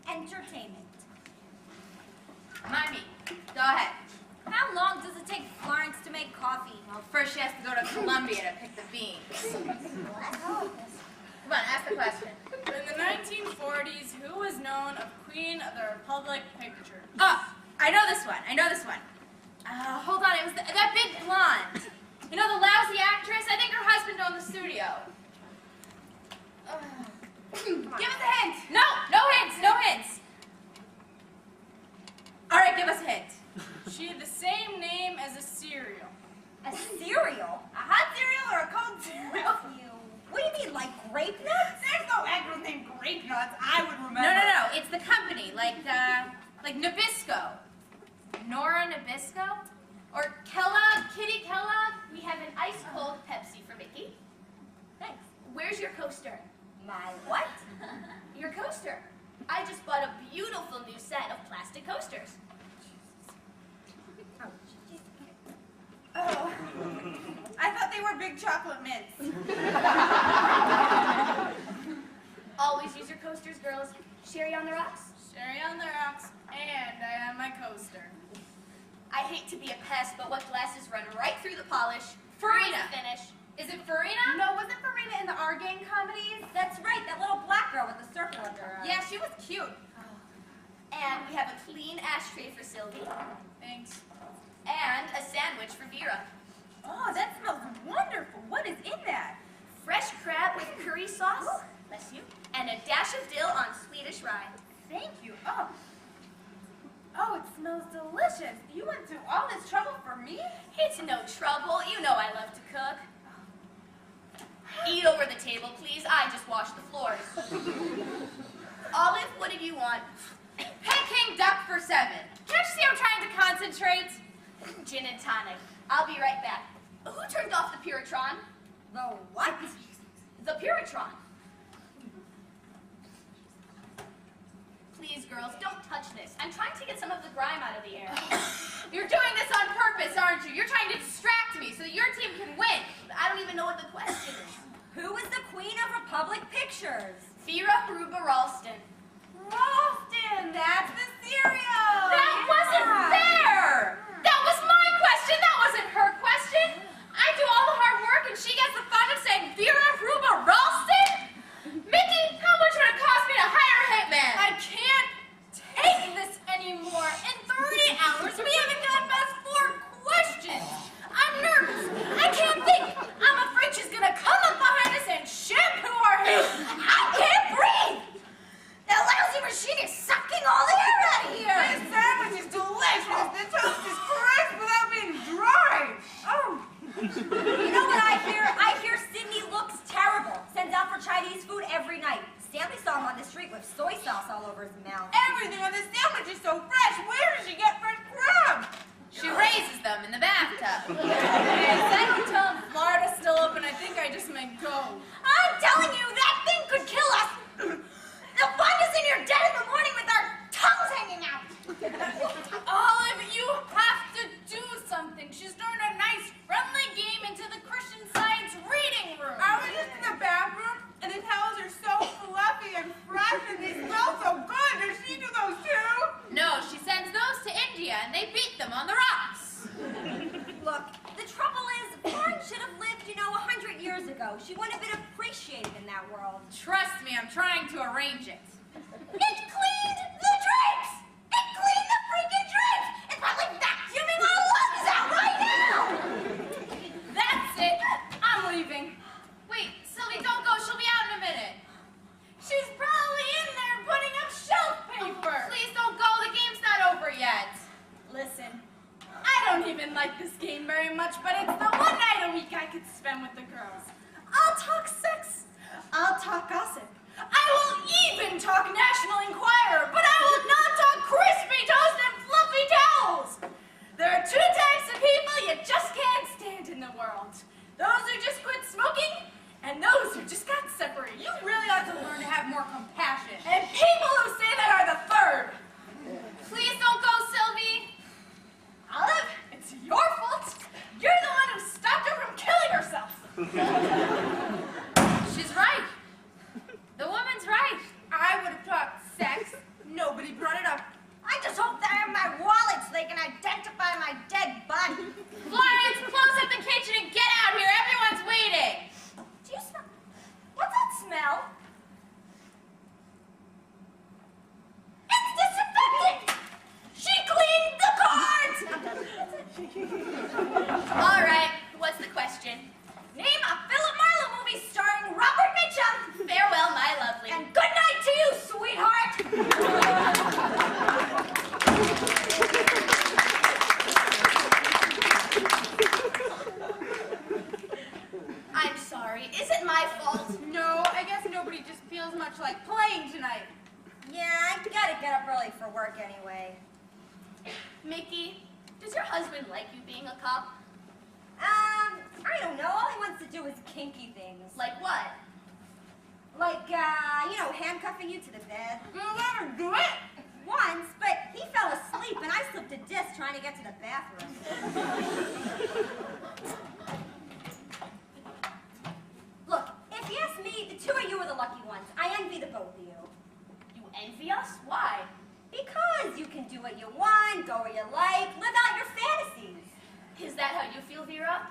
Entertainment. Mommy, go ahead. How long does it take Florence to make coffee? Well, first she has to go to Columbia to pick the beans. Come on, ask the question. In the 1940s, who was known as Queen of the Republic picture? Oh, I know this one. Hold on, it was that big blonde. You know, the lousy actress? I think her husband owned the studio. Give us a hint. No hints. All right, give us a hint. She had the same name as a cereal. A cereal? A hot cereal or a cold cereal? What do you mean, like grape nuts? There's no actress named Grape Nuts. I would remember. No. It's the company, like Nabisco. Nora Nabisco? Or Kellogg, Kitty Kellogg? We have an ice-cold Pepsi for Mickey. Thanks. Where's your coaster? My what? Your coaster. I just bought a beautiful new set of plastic coasters. Oh, I thought they were big chocolate mints. Always use your coasters, girls. Sherry on the rocks? Sherry on the rocks, and I have my coaster. I hate to be a pest, but what glasses run right through the polish? Farina. Through the finish. Is it Farina? No, wasn't Farina in the Our Gang comedies? That's right, that little black girl with the circle under her eye. Yeah, she was cute. And we have a clean ashtray for Sylvie. Thanks. And a sandwich for Vera. Oh, that smells wonderful. What is in that? Fresh crab with curry sauce. Bless you. And a dash of dill on Swedish rye. Thank you. Oh, it smells delicious. You went through all this trouble for me? It's no trouble. You know I love to cook. Eat over the table, please. I just washed the floors. Olive, what did you want? Peking duck for 7. Can't you see I'm trying to concentrate? Gin and tonic. I'll be right back. Who turned off the Puritron? The what? The Puritron. Please, girls, don't touch this. I'm trying to get some of the grime out of the air. You're doing this on purpose, aren't you? You're trying to distract me so that your team can win. I don't even know what the question is. Who was the Queen of Republic Pictures? Vera Haruba Ralston. Ralston, that's the cereal. That wasn't fair! That was my question, that wasn't her question! I do all the hard work and she gets the fun of saying Vera Haruba Ralston? Mickey, how much would it cost me to hire a hitman? I can't take this anymore. In 3 hours, we though. She wouldn't have been appreciated in that world. Trust me, I'm trying to arrange it. It cleaned the drapes! It cleaned the freaking drapes! It's probably vacuuming our lungs out right now! That's it. I'm leaving. Wait, Sylvie, don't go. She'll be out in a minute. She's probably in there putting up shelf paper. Please don't go. The game's not over yet. Listen, I don't even like this game very much, but it's the one night a week I could spend with the girls. I'll talk sex. I'll talk gossip. I will even talk National Enquirer, but I will not talk crispy toast and fluffy towels. There are two types of people you just can't stand in the world. Those who just quit smoking and those who just got separated. You really ought to learn to have more compassion. And people who say that are the third. Please don't go, Sylvie. Olive, it's your fault. You're the one who stopped her from killing herself. She's right. The woman's right. I would have talked sex. Nobody brought it up. I just hope they have my wallet so they can identify my dead body. Florence, close up the kitchen and get out here. Everyone's waiting. Do you smell? What's that smell? It's disinfectant! She cleaned the cards! All right, what's the question? Name a Philip Marlowe movie starring Robert Mitchum! Farewell, my lovely. And good night to you, sweetheart! I'm sorry. Is it my fault? No, I guess nobody just feels much like playing tonight. Yeah, I gotta get up early for work anyway. Mickey, does your husband like you being a cop? I don't know. All he wants to do is kinky things. Like what? Like, handcuffing you to the bed. You'll never do it. Once, but he fell asleep and I slipped a disc trying to get to the bathroom. Look, if you ask me, the two of you are the lucky ones. I envy the both of you. You envy us? Why? Because you can do what you want, go where you like, live out your fantasies. Is that how you feel, Vera?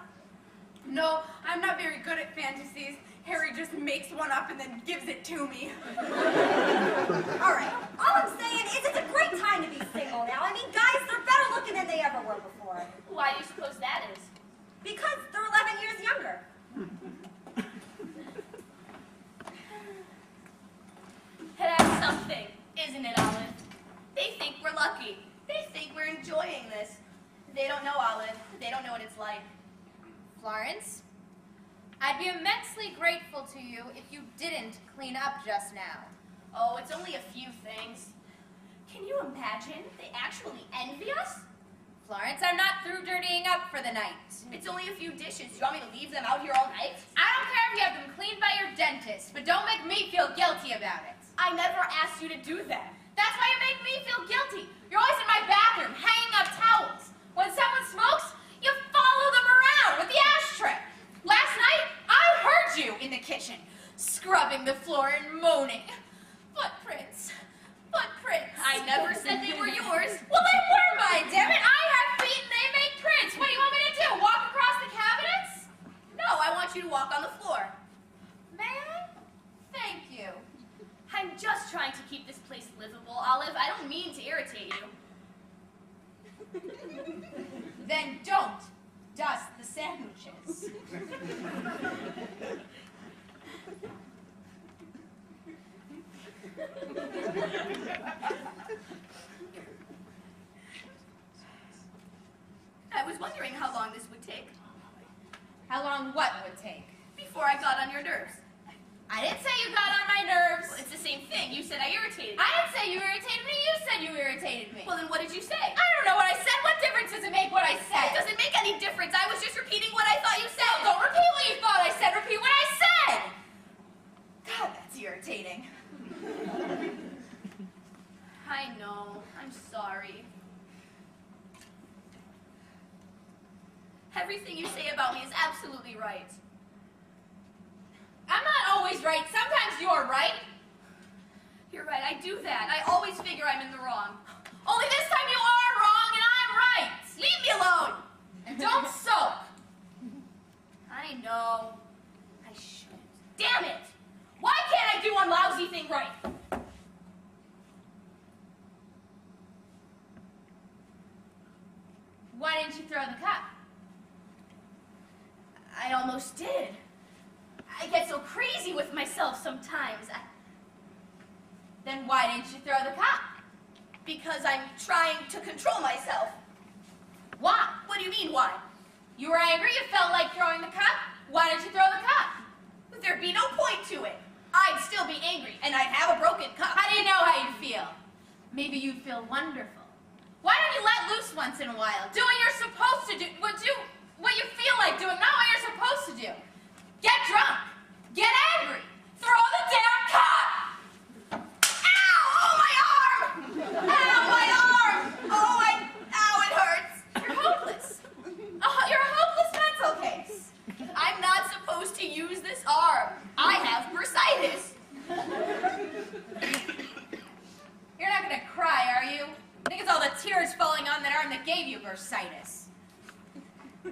No, I'm not very good at fantasies. Harry just makes one up and then gives it to me. All right, all I'm saying is it's a great time to be single now. I mean, guys, they're better looking than they ever were before. Why do you suppose that is? Because they're 11 years younger. That's something, isn't it, Olive? They think we're lucky. They think we're enjoying this. They don't know, Olive. They don't know what it's like. Florence, I'd be immensely grateful to you if you didn't clean up just now. Oh, it's only a few things. Can you imagine? They actually envy us? Florence, I'm not through dirtying up for the night. It's only a few dishes. You want me to leave them out here all night? I don't care if you have them cleaned by your dentist, but don't make me feel guilty about it. I never asked you to do that. That's why you make me feel guilty. You're always in my bathroom, hanging up towels. When someone smokes, you follow them around with the ashtray. Last night, I heard you in the kitchen, scrubbing the floor and moaning. Footprints. Footprints. I never said they were yours. Well, they were mine, damn it. I have feet and they make prints. What do you want me to do, walk across the cabinets? No, I want you to walk on the floor. May I? Thank you. I'm just trying to keep this place livable, Olive. I don't mean to irritate you. Then don't dust the sandwiches. I was wondering how long this would take How long what would take? before I got on your nerves. I didn't say you got on my nerves. Well, it's the same thing. You said I irritated you. I didn't say you irritated me. You said you irritated me. Well, then what did you say? I don't know what I said. What difference does it make what I It said? doesn't make any difference. I was just repeating what I thought you said. Don't repeat what you thought I said. Repeat what I said. God, that's irritating. I know. I'm sorry. Everything you say about me is absolutely right. I'm not always right. Sometimes you're right. You're right. I do that. I always figure I'm in the wrong. Only this time you are wrong and I'm right. Leave me alone. And don't soak. I know. I should. didn't you throw the cup? I almost did. I get so crazy with myself sometimes. Then why didn't you throw the cup? Because I'm trying to control myself. Why? What do you mean, why? You were angry, you felt like throwing the cup. Why didn't you throw the cup? There'd be no point to it. I'd still be angry, and I'd have a broken cup. How do you know how you feel? Maybe you'd feel wonderful. Why don't you let loose once in a while? Do what you're supposed to do. What you feel like doing, not what you're supposed to do. Get drunk. Get angry. Throw the damn cup! Ow! Oh, my arm! Ow, my arm! Oh, ow, it hurts. You're hopeless. You're a hopeless mental case. I'm not supposed to use this arm. I have bursitis. You're not gonna cry, are you? I think it's all the tears falling on that arm that gave you bursitis.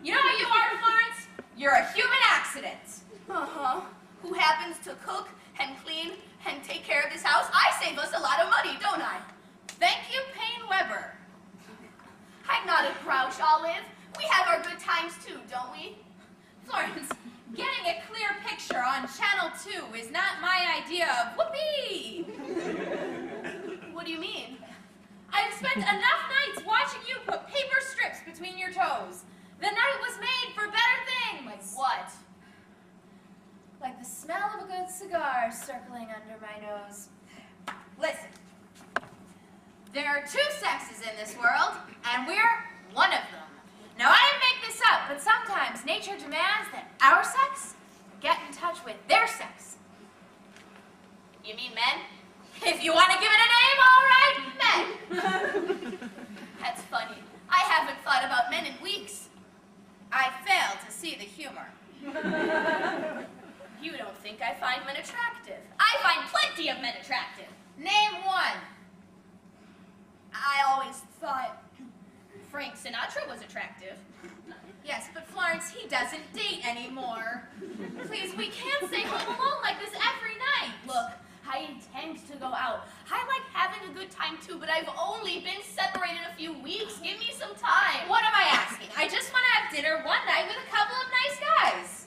You know what you are, Florence? You're a human accident. Uh-huh. Who happens to cook and clean and take care of this house? I save us a lot of money, don't I? Thank you, Payne Weber. I'm not a grouch, Olive. We have our good times too, don't we? Florence, getting a clear picture on Channel 2 is not my idea of whoopee. What do you mean? I've spent enough nights watching you put paper strips between your toes. The night was made for better things. Like what? Like the smell of a good cigar circling under my nose. Listen, there are two sexes in this world, and we're one of them. Now, I didn't make this up, but sometimes nature demands that our sex get in touch with their sex. You mean men? If you want to give it a name, all right, men. That's funny. I haven't thought about men in weeks. I fail to see the humor. You don't think I find men attractive. I find plenty of men attractive. Name one. I always thought Frank Sinatra was attractive. Yes, but Florence, he doesn't date anymore. Please, we can't stay home alone like this every night. Look, I intend to go out. I like having a good time too, but I've only been separated a few weeks. Give me some time. What am I asking? I just want to have dinner one night with a couple of nice guys.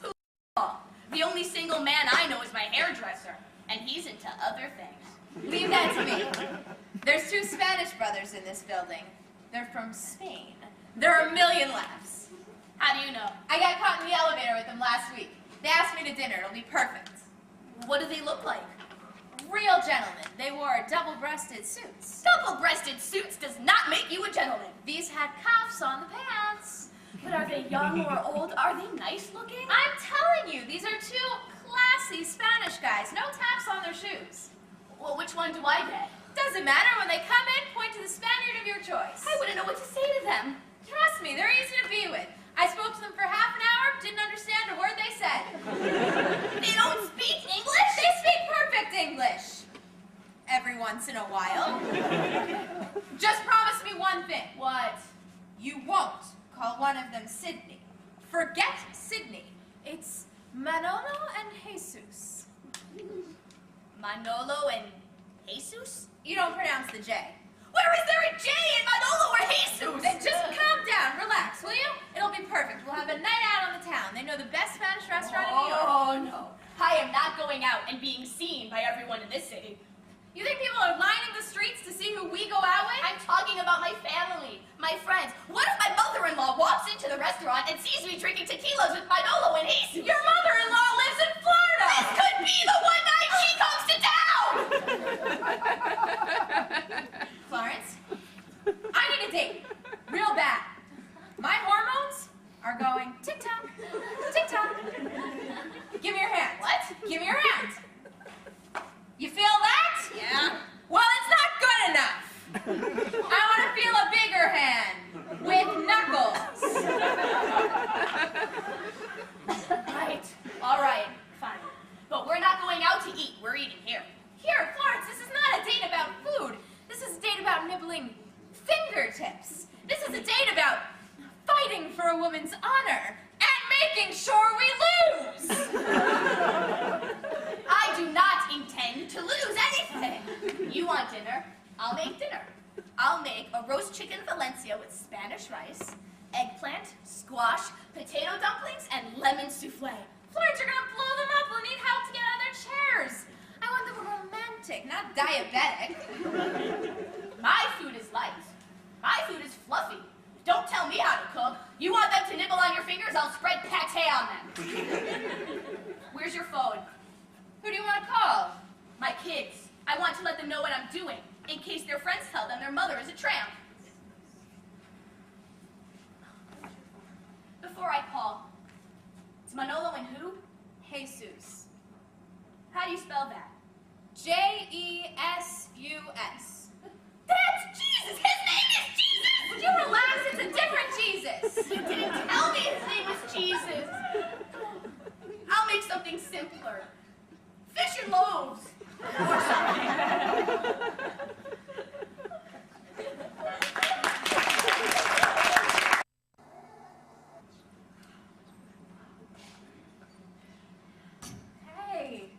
The only single man I know is my hairdresser, and he's into other things. Leave that to me. There's two Spanish brothers in this building. They're from Spain. There are a million laughs. How do you know? I got caught in the elevator with them last week. They asked me to dinner. It'll be perfect. What do they look like? Real gentlemen. They wore double-breasted suits. Double-breasted suits does not make you a gentleman. These had cuffs on the pants. But are they young or old? Are they nice looking? I'm telling you, these are two classy Spanish guys. No taps on their shoes. Well, which one do I get? Doesn't matter. When they come in, point to the Spaniard of your choice. I wouldn't know what to say to them. Trust me, they're easy to be with. I spoke to them for half an hour, didn't understand a word they said. They don't speak English? They speak perfect English. Every once in a while. Just promise me one thing. What? You won't call one of them Sydney. Forget Sydney. It's Manolo and Jesus. Manolo and Jesus? You don't pronounce the J. Where is there a J in Manolo or Jesus? Then just calm down, relax, will you? It'll be perfect. We'll have a night out on the town. They know the best Spanish restaurant in New York. Oh, no. I am not going out and being seen by everyone in this city. You think people are lining the streets to see who we go out with? I'm talking about my family, my friends. What if my mother-in-law walks into the restaurant and sees me drinking tequilas with Manolo and Jesus? Your mother-in-law lives in Florida! This could be the one night she comes to town! Florence, I need a date. Real bad. My hormones are going tick-tock, tick-tock. Give me your hand. What? Give me your hand. You feel that? Yeah. Well, it's not good enough. I want to feel a bigger hand with knuckles. Right. All right. Fine. But we're not going out to eat. We're eating here. Here, Florence, this is not a date about food. This is a date about nibbling fingertips. This is a date about fighting for a woman's honor and making sure we lose. I do not intend to lose anything. You want dinner? I'll make dinner. I'll make a roast chicken Valencia with Spanish rice, eggplant, squash, potato dumplings, and lemon souffle. Florence, you're gonna blow them up. We'll need help to get on their chairs. I want them romantic, not diabetic. My food is light. My food is fluffy. Don't tell me how to cook. You want them to nibble on your fingers? I'll spread pate on them. Where's your phone? Who do you want to call? My kids. I want to let them know what I'm doing, in case their friends tell them their mother is a tramp. Before I call, it's Manolo and who? Jesus. How do you spell that? J-E-S-U-S. That's Jesus! His name is Jesus! Would you relax? It's a different Jesus. You didn't tell me his name was Jesus. I'll make something simpler. Fish and loaves. Or something. Hey,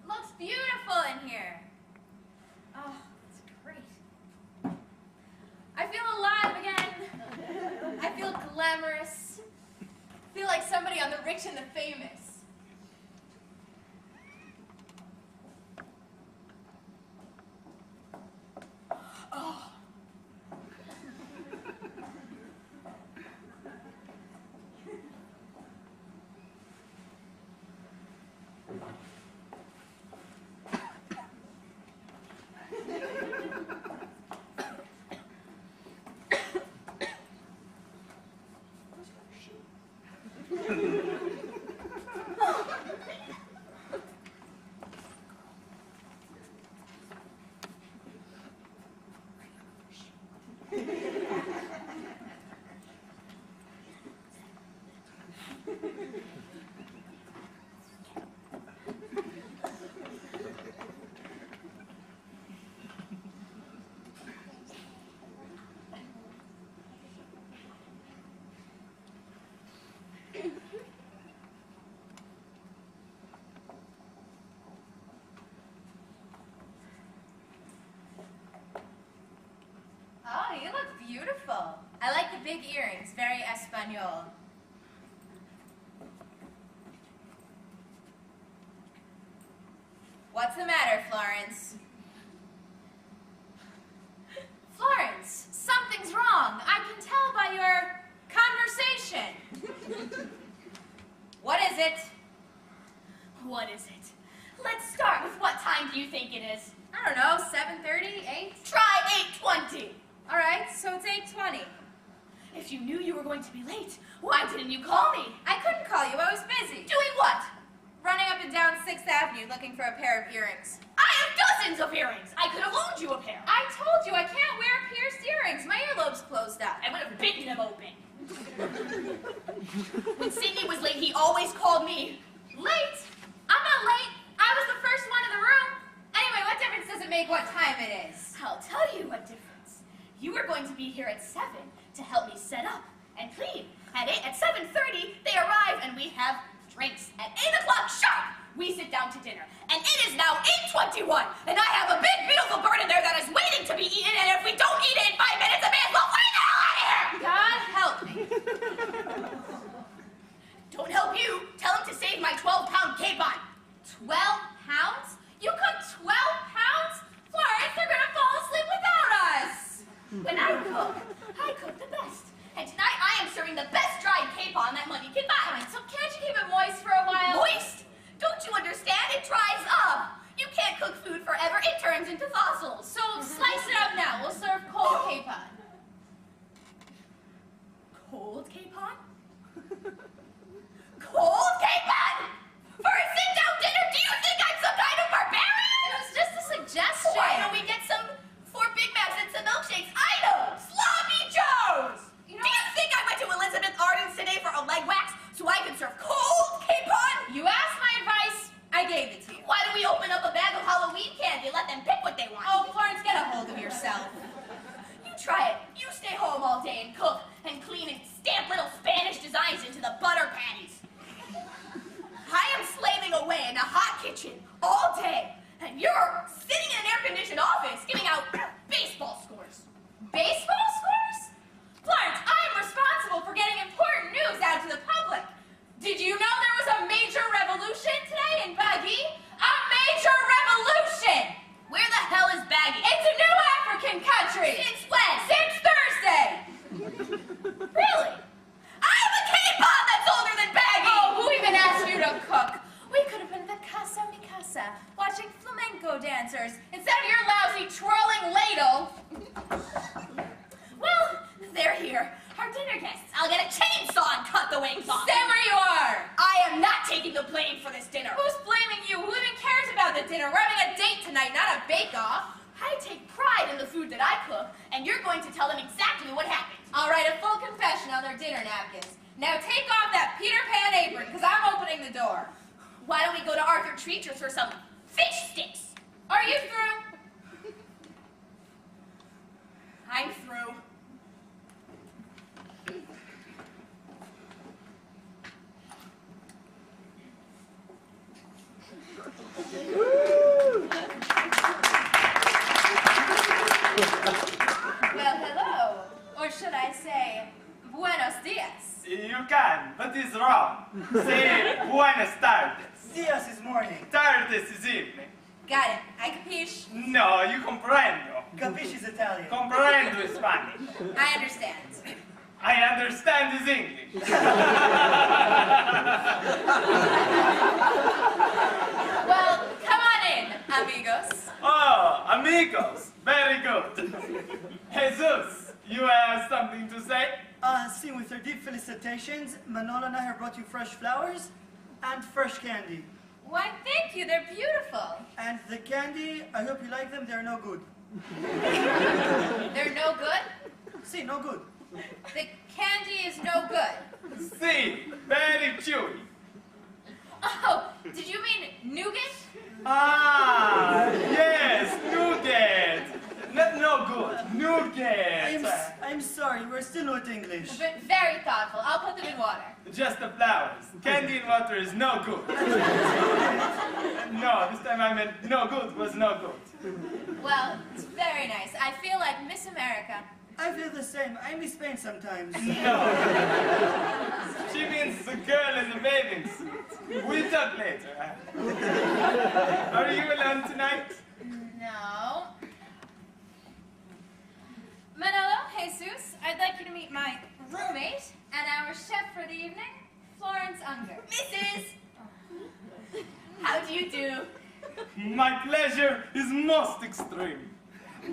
looks beautiful in here. Oh, it's great. I feel alive again. I feel glamorous. I feel like somebody on The Rich and the Famous. Oh. Oh, you look beautiful. I like the big earrings, very Espanol. What's the matter, Florence? Florence, something's wrong. I can tell by your conversation. What is it? What is it? Let's start with what time do you think it is? I don't know, 7:30, 8? Try 8:20. All right, so it's 8:20. If you knew you were going to be late, why didn't you call me? I couldn't call you, I was busy. Doing what? Running up and down 6th Avenue looking for a pair of earrings. I have dozens of earrings. I could have loaned you a pair. I told you I can't wear pierced earrings. My earlobe's closed up. I would have bitten them open. When Sidney was late, he always called me. Late? I'm not late. I was the first one in the room. Anyway, what difference does it make what time it is? I'll tell you what difference. You were going to be here at 7 to help me set up and clean. At 7:30, they arrive and we have drinks. At 8 o'clock sharp, we sit down to dinner. And it is now 8:21, and I have a big, beautiful bird in there that is waiting to be eaten, and if we don't eat it in 5 minutes, the man will fly the hell out of here! God help me. Don't help you. Tell him to save my 12-pound capon. 12 pounds? You cook 12 pounds? Florence, they're gonna fall asleep without us. When I cook the best. And tonight I am serving the best dried capon that money can buy. So can't you keep it moist for a while? Moist? Don't you understand? It dries up. You can't cook food forever. It turns into fossils. So slice it up now. We'll serve cold capon. Cold capon? Cold capon? For a sit-down dinner? Do you think I'm some kind of barbarian? It was just a suggestion. Why don't we get some 4 Big Macs and some milkshakes? Item! Sloppy Joes! You know Do you think I went to Elizabeth Arden's today for a leg wax so I could serve cold capon? You asked my advice, I gave it to you. Why don't we open up a bag of Halloween candy and let them pick what they want? Oh, Florence, get a hold of yourself. You try it. You stay home all day and cook and clean and stamp little Spanish designs into the butter I'll get a chainsaw and cut the wings off. Stay where you are! I am not taking the blame for this dinner. Who's blaming you? Who even cares about the dinner? We're having a date tonight, not a bake-off. I take pride in the food that I cook, and you're going to tell them exactly what happened. I'll write a full confession on their dinner napkins. Now take off that Peter Pan apron, because I'm opening the door. Why don't we go to Arthur Treacher's for some fish sticks? Are you through? I'm through. Well, hello. Or should I say, buenos dias. You can, but it's wrong. Say buenas tardes. Dias is morning. Tardes is evening. Got it. I capiche. No, you comprendo. Capiche is Italian. Comprendo is Spanish. I understand. I understand is English. Well, come on in, amigos. Oh, amigos. Very good. Jesus, you have something to say? See, with our deep felicitations, Manolo and I have brought you fresh flowers and fresh candy. Why, thank you. They're beautiful. And the candy, I hope you like them, they're no good. They're no good? See, no good. The candy is no good. See, very chewy. Oh, did you mean nougat? Ah, yes, nougat. No good, nougat. I'm sorry, we're still not English. But very thoughtful. I'll put them in water. Just the flowers. Candy and water is no good. No, this time I meant no good was no good. Well, it's very nice. I feel like Miss America. I feel the same. I miss Spain sometimes. No. She means the girl in the bathing suit. We'll talk later. Are you alone tonight? No. Manolo, Jesus, I'd like you to meet my roommate and our chef for the evening, Florence Unger. Mrs. How do you do? My pleasure is most extreme.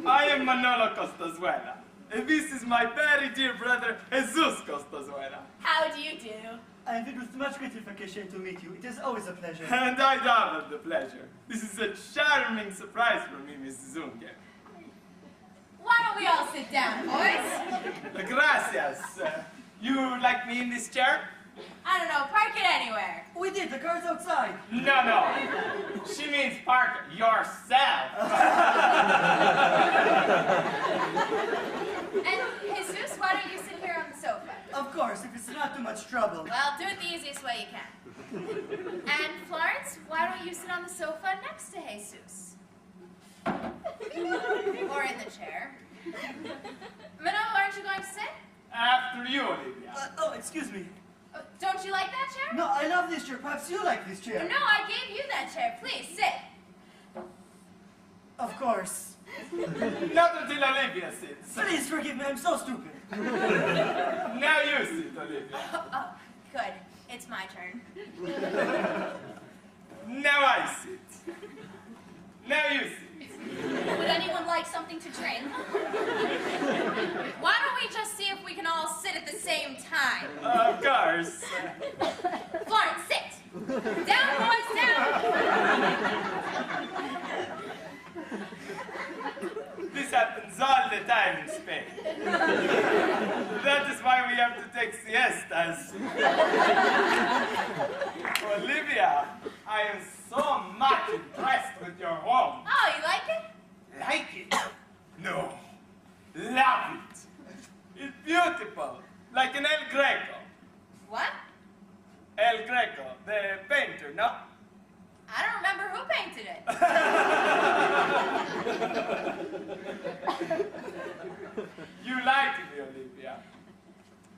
I am Manolo Costazuela. And this is my very dear brother, Jesus Costazuela. How do you do? I am filled with much gratification to meet you. It is always a pleasure. And I double the pleasure. This is a charming surprise for me, Mrs. Unger. Why don't we all sit down, boys? Gracias. You like me in this chair? I don't know, park it anywhere. We did, the car's outside. No. She means park yourself. And Jesus, why don't you sit here on the sofa? Of course, if it's not too much trouble. Well, do it the easiest way you can. And Florence, why don't you sit on the sofa next to Jesus? Or in the chair. Manolo, aren't you going to sit? After you, Olivia. Oh, excuse me. Don't you like that chair? No, I love this chair. Perhaps you like this chair. No, I gave you that chair. Please, sit. Of course. Not until Olivia sits. Please forgive me, I'm so stupid. Now you sit, Olivia. Oh, good. It's my turn. Now I sit. Now you sit. Would anyone like something to drink? Why don't we just see if we can all sit at the same time? Of course. Florence, sit. Down, boys, down. This happens all the time in Spain. That is why we have to take siestas. Olivia, I am so much impressed with your home. Oh, you like it? Like it? No. Love it. It's beautiful. Like an El Greco. What? El Greco, the painter, no? I don't remember who painted it. You lied to me, Olivia.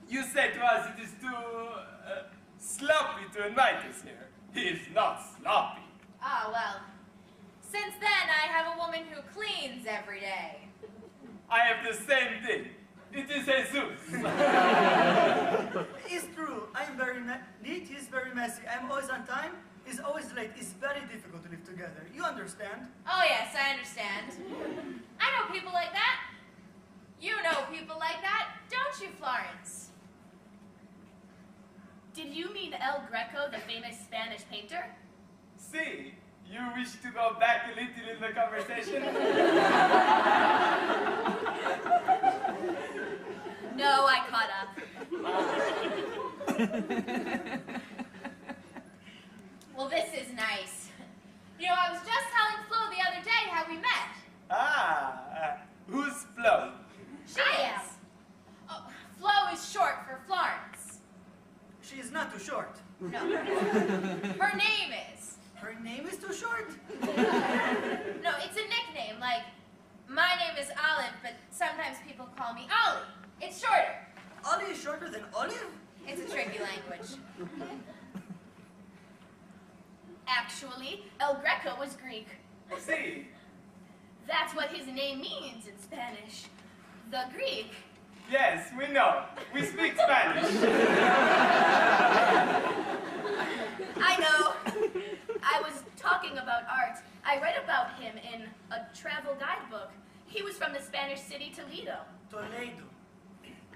You said to us it is too sloppy to invite us here. He is not sloppy. Oh, well. Since then, I have a woman who cleans every day. I have the same thing. It is Jesus. It's true. I'm very neat, he's very messy. I'm always on time, he's always late. It's very difficult to live together. You understand? Oh, yes, I understand. I know people like that. You know people like that, don't you, Florence? Did you mean El Greco, the famous Spanish painter? See, you wish to go back a little in the conversation? No, I caught up. Well, this is nice. You know, I was just telling Flo the other day how we met. Who's Flo? She is. Oh, Flo is short for Florence. She is not too short. No. Her name is. Her name is too short. No, it's a nickname. Like, my name is Olive, but sometimes people call me Ollie. It's shorter. Ollie is shorter than Olive? It's a tricky language. Actually, El Greco was Greek. See, That's what his name means in Spanish. The Greek. yes, we know. We speak Spanish. I know. I was talking about art. I read about him in a travel guidebook. He was from the Spanish city Toledo. Toledo.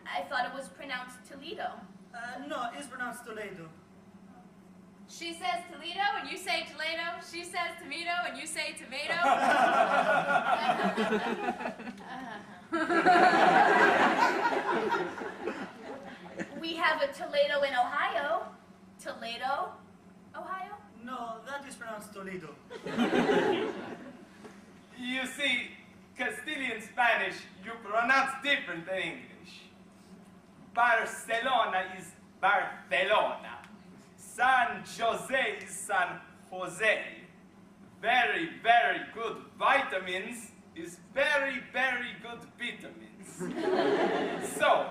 I thought it was pronounced Toledo. No, it's pronounced Toledo. She says Toledo, and you say Toledo. She says tomato, and you say tomato. We have a Toledo in Ohio. Toledo, Ohio? No, that is pronounced Toledo. You see, Castilian Spanish, you pronounce different than English. Barcelona is Barcelona. San Jose is San Jose. Very, very good vitamins is very, very good vitamins. So,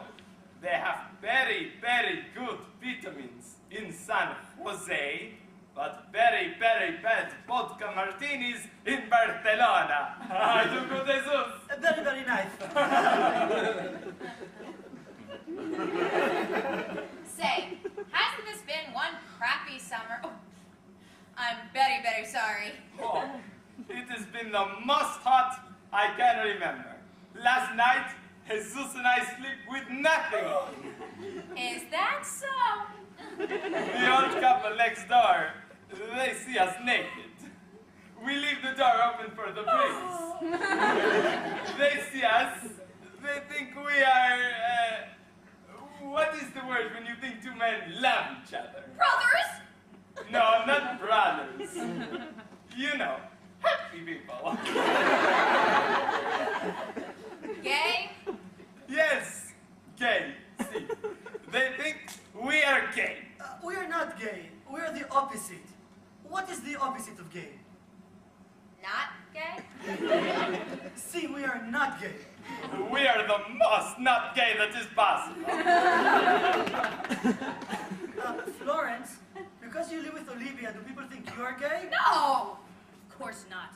they have very, very good vitamins in San Jose, but very, very bad vodka martinis in Barcelona. You go, Jesus. Very, very nice. Say, hasn't this been one crappy summer? Oh, I'm very, very sorry. Oh, it has been the most hot I can remember. Last night, Jesus and I sleep with nothing on. Is that so? The old couple next door, they see us naked. We leave the door open for the breeze. They see us, they think we are, what is the word when you think two men love each other? Brothers? No, not brothers. You know, happy people. Gay? Yes, gay. See, they think we are gay. We are not gay. We are the opposite. What is the opposite of gay? Not gay? See, we are not gay. We are the most not gay that is possible. Florence, because you live with Olivia, do people think you are gay? No! Of course not.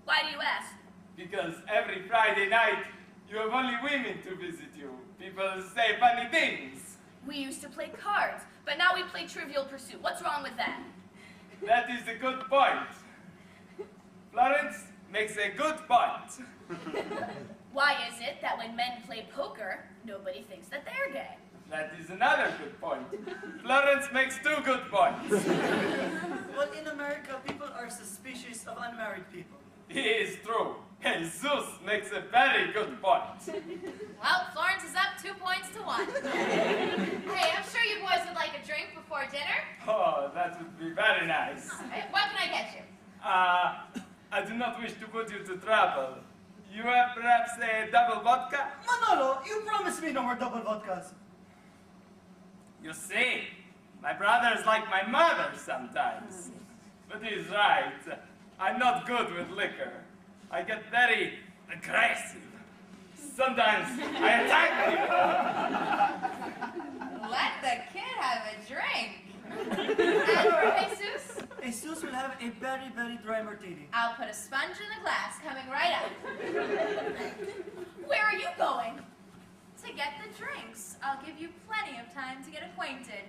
Why do you ask? Because every Friday night, you have only women to visit you. People say funny things. We used to play cards, but now we play Trivial Pursuit. What's wrong with that? That is a good point. Florence makes a good point. Why is it that when men play poker, nobody thinks that they're gay? That is another good point. Florence makes two good points. Well, in America, people are suspicious of unmarried people. It is true. Jesus makes a very good point. Well, Florence is up 2 points to 1. Hey, I'm sure you boys would like a drink before dinner. Oh, that would be very nice. Hey, what can I get you? I do not wish to put you to trouble. You have perhaps a double vodka? Manolo, you promised me no more double vodkas. You see, my brother is like my mother sometimes. But he's right. I'm not good with liquor. I get very aggressive. Sometimes I attack people. Let the kid have a drink. And for Jesus, Jesus will have a very, very dry martini. I'll put a sponge in the glass coming right up. Where are you going? To get the drinks, I'll give you plenty of time to get acquainted.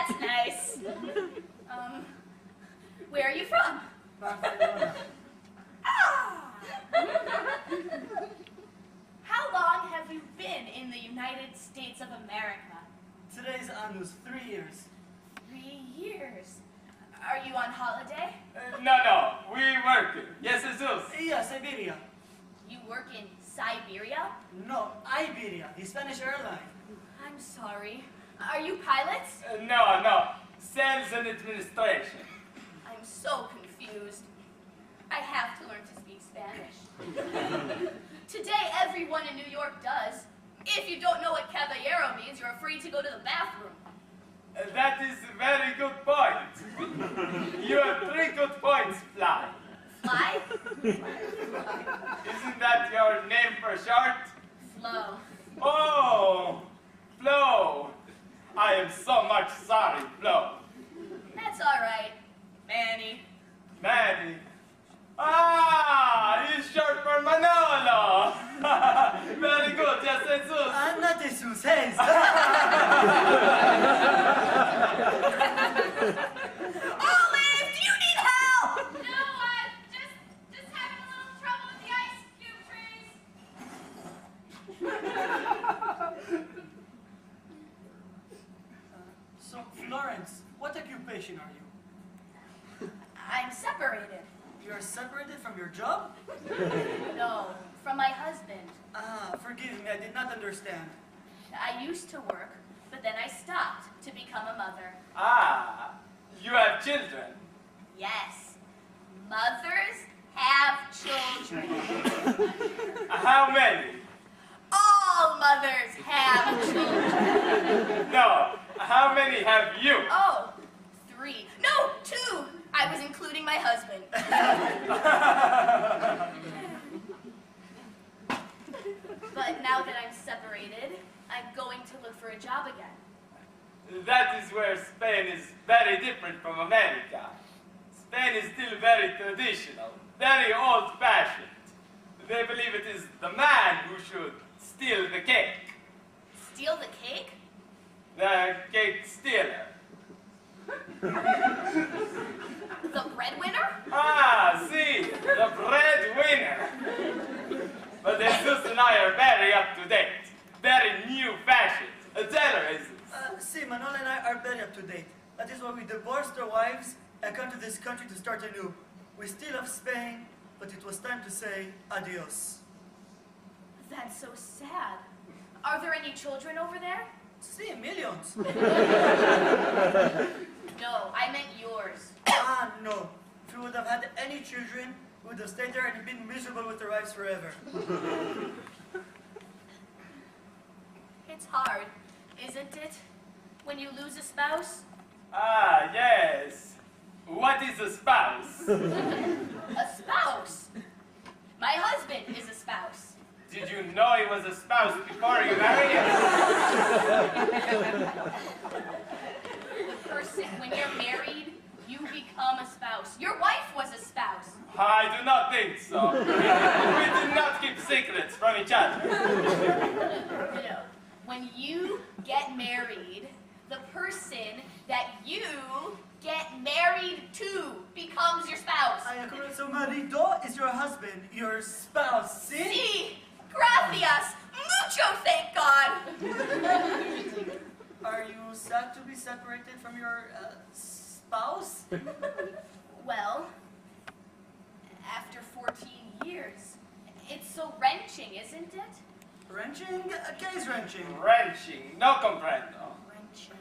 That's nice. Where are you from? Barcelona. Ah! How long have you been in the United States of America? Today's Anus, 3 years. 3 years. Are you on holiday? No, we work. Yes, Jesus. Yeah, Siberia. You work in Siberia? No, Iberia, the Spanish airline. I'm sorry. Are you pilots? No. Sales and administration. I'm so confused. I have to learn to speak Spanish. Today, everyone in New York does. If you don't know what caballero means, you're afraid to go to the bathroom. That is a very good point. You have 3 good points, Fly. Fly? Isn't that your name for short? Flo. Oh, Flo. I am so much sorry, Flo. That's all right. Manny. Manny. Ah, he's short for Manolo. Very good, yes, Jesus. I'm not Jesus, hey. Olive, do you need help? No, just having a little trouble with the ice cube trays. So, Florence, what occupation are you? I'm separated. You're separated from your job? No, from my husband. Ah, forgive me, I did not understand. I used to work, but then I stopped to become a mother. Ah, you have children. Yes, mothers have children. How many? All mothers have children. No, how many have you? Oh, 3. No, 2. I was including my husband. But now that I'm separated, I'm going to look for a job again. That is where Spain is very different from America. Spain is still very traditional, very old-fashioned. They believe it is the man who should steal the cake. Steal the cake? The cake stealer. The breadwinner? Ah, see, the breadwinner. But Jesus and I are very up-to-date, very new-fashioned. Tell her, Jesus. See, Manolo and I are very up to date. That is why we divorced our wives and come to this country to start anew. We still love Spain, but it was time to say adios. That's so sad. Are there any children over there? See, millions. No, I meant yours. Ah, no. If we would have had any children, we would have stayed there and been miserable with their wives forever. It's hard, isn't it? When you lose a spouse? Ah, yes. What is a spouse? A spouse? My husband is a spouse. Did you know he was a spouse before you married him? The person, when you're married, you become a spouse. Your wife was a spouse. I do not think so. We did not keep secrets from each other. No. When you get married, the person that you get married to becomes your spouse. So marido is your husband, your spouse, see? Sí, gracias, mucho, thank God. Are you sad to be separated from your spouse? Well, after 14 years, it's so wrenching, isn't it? Wrenching? ¿Qué es wrenching? Wrenching, no comprendo. Wrenching.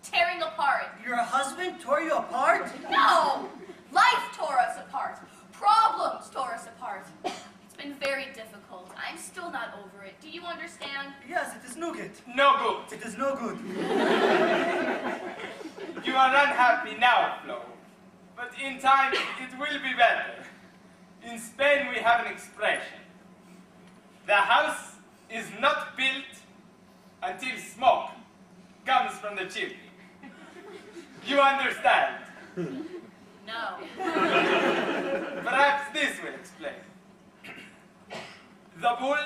Tearing apart. Your husband tore you apart? No! Life tore us apart. Problems tore us apart. It's been very difficult. I'm still not over it. Do you understand? Yes, it is nougat. No good. It is no good. You are unhappy now, Flo. But in time, it will be better. In Spain, we have an expression. The house is not built until smoke comes from the chimney. You understand? No. Perhaps this will explain. The bull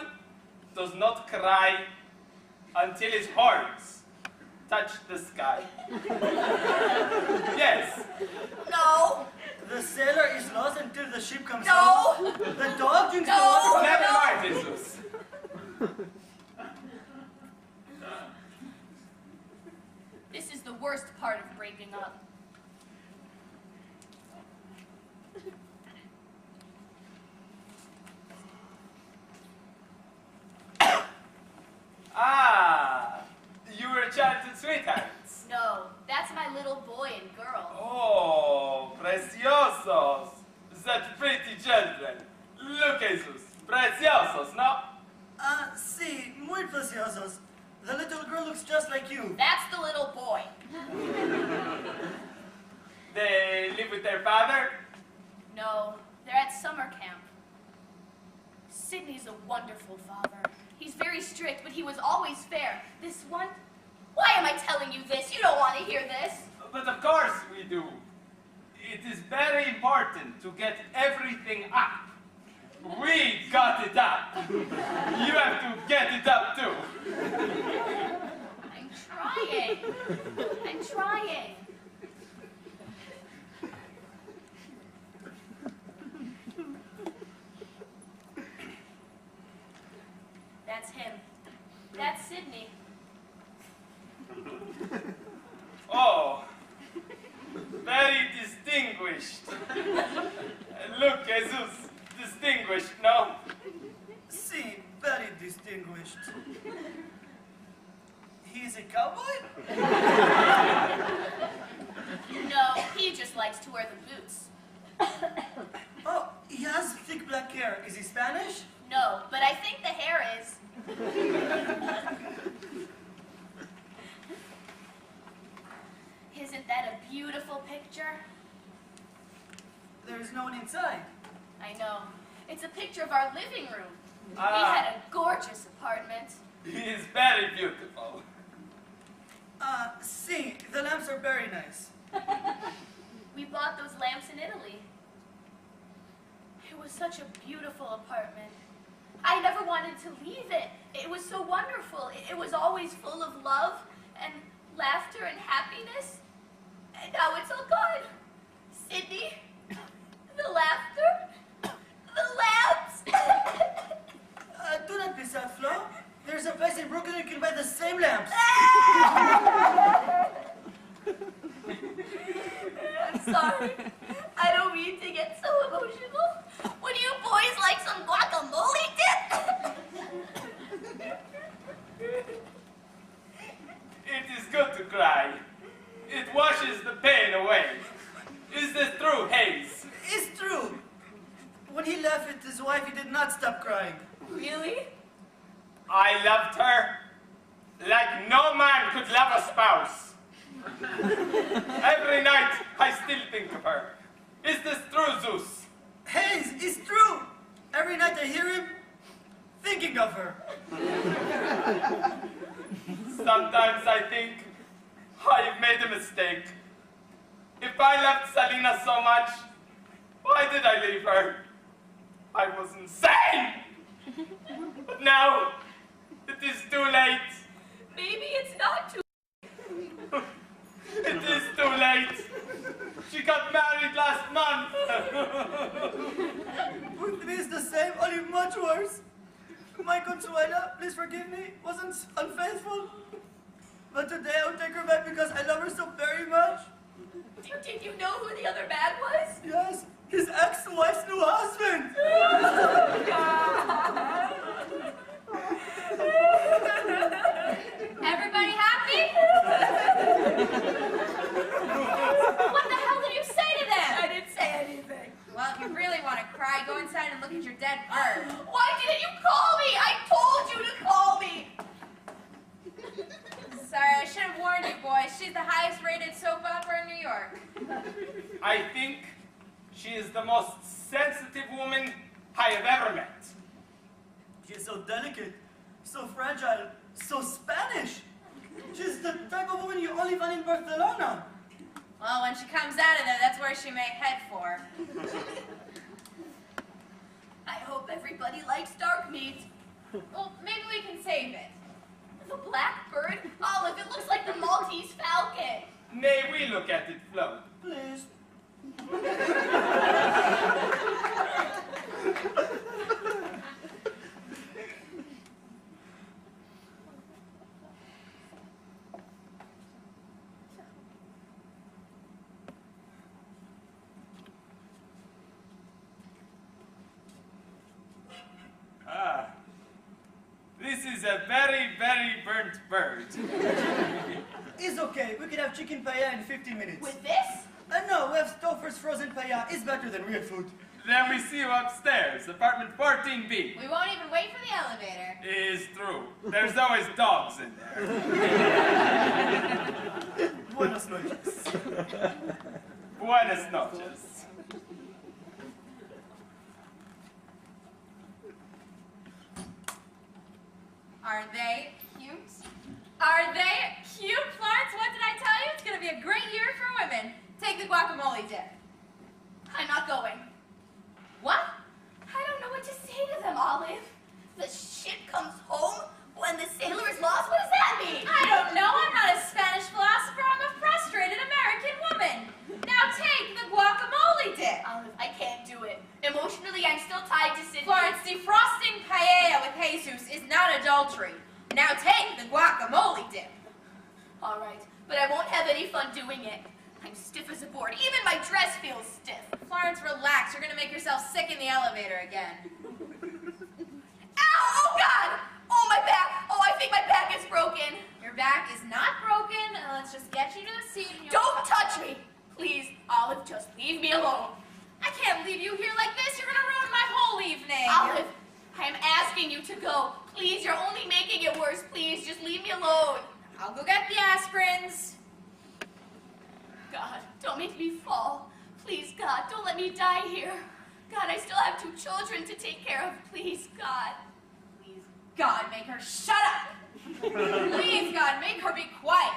does not cry until his horns touch the sky. Yes. No. The sailor is lost until the ship comes No. home. The dog drinks the No. water. Never mind, Jesus. This is the worst part of breaking up. Ah, you were childhood sweethearts. No, that's my little boy and girl. Oh, preciosos. Such pretty children. Look, Jesus. Preciosos, no? Sí, muy preciosos. The little girl looks just like you. That's the little boy. They live with their father? No, they're at summer camp. Sidney's a wonderful father. He's very strict, but he was always fair. This one... Why am I telling you this? You don't want to hear this. But of course we do. It is very important to get everything up. We got it up. You have to get it up too. I'm trying. I'm trying. That's him. That's Sidney. Oh, very distinguished. Look, Jesus, distinguished, no? Sí, very distinguished. He's a cowboy? No, he just likes to wear the boots. Oh, he has thick black hair. Is he Spanish? No, but I think the hair is. Isn't that a beautiful picture? There's no one inside. I know. It's a picture of our living room. We Ah. had a gorgeous apartment. He is very beautiful. Sí, the lamps are very nice. We bought those lamps in Italy. It was such a beautiful apartment. I never wanted to leave it. It was so wonderful. It was always full of love and laughter and happiness. And now it's all gone. Sidney, the laughter, the lamps. Do not be sad, Flo. There's a place in Brooklyn you can buy the same lamps. I'm sorry. I don't mean to get so emotional. Would you boys like some guacamole dip? It is good to cry. It washes the pain away. Is this true, Hayes? It's true. When he left with his wife, he did not stop crying. Really? I loved her like no man could love a spouse. Every night I still think of her. Is this true, Zeus? Hayes, it's true. Every night I hear him thinking of her. Sometimes I think I've made a mistake. If I loved Selena so much, why did I leave her? I was insane! But now, it is too late. Maybe it's not too. It is too late. She got married last month. With me it's the same, only much worse. My Consuela, please forgive me, wasn't unfaithful. But today I will take her back because I love her so very much. Did you know who the other man was? Yes, his ex-wife's new husband. Everybody happy? What the hell did you say to them? I didn't say anything. Well, if you really want to cry, go inside and look at your dead bird. Why didn't you call me? I told you to call me. Sorry, I should have warned you, boys. She's the highest-rated soap opera in New York. I think she is the most sensitive woman I have ever met. She's so delicate, so fragile, so Spanish. She's the type of woman you only find in Barcelona. Well, when she comes out of there, that's where she may head for. I hope everybody likes dark meat. Well, maybe we can save it. The blackbird? Olive, it looks like the Maltese falcon. May we look at it float? Please. Ah, this is a very, very burnt bird. It's okay. We can have chicken paella in 15 minutes. With this? No, we have Stouffer's frozen paella. It's better than real food. Then we see you upstairs, apartment 14B. We won't even wait for the elevator. Is true. There's always dogs in there. Buenos noches. Buenas noches. Are they cute? Are they cute, Florence? What did I tell you? It's going to be a great year for women. Take the guacamole dip. I'm not going. What? I don't know what to say to them, Olive. The ship comes home when the sailor is lost? What does that mean? I don't know. I'm not a Spanish philosopher. I'm a frustrated American woman. Now take the guacamole dip. Olive, I can't do it. Emotionally, I'm still tied to Sydney. Florence, defrosting paella with Jesus is not adultery. Now take the guacamole dip. All right, but I won't have any fun doing it. I'm stiff as a board. Even my dress feels stiff. Florence, relax. You're going to make yourself sick in the elevator again. Ow! Oh, God! Oh, my back! Oh, I think my back is broken. Your back is not broken. Let's just get you to the seat. And Don't touch me! Please, Olive, just leave me alone. I can't leave you here like this. You're going to ruin my whole evening. Olive, I am asking you to go. Please, you're only making it worse. Please, just leave me alone. I'll go get the aspirins. God, don't make me fall. Please, God, don't let me die here. God, I still have 2 children to take care of. Please, God. Please, God, make her shut up. Please, God, make her be quiet.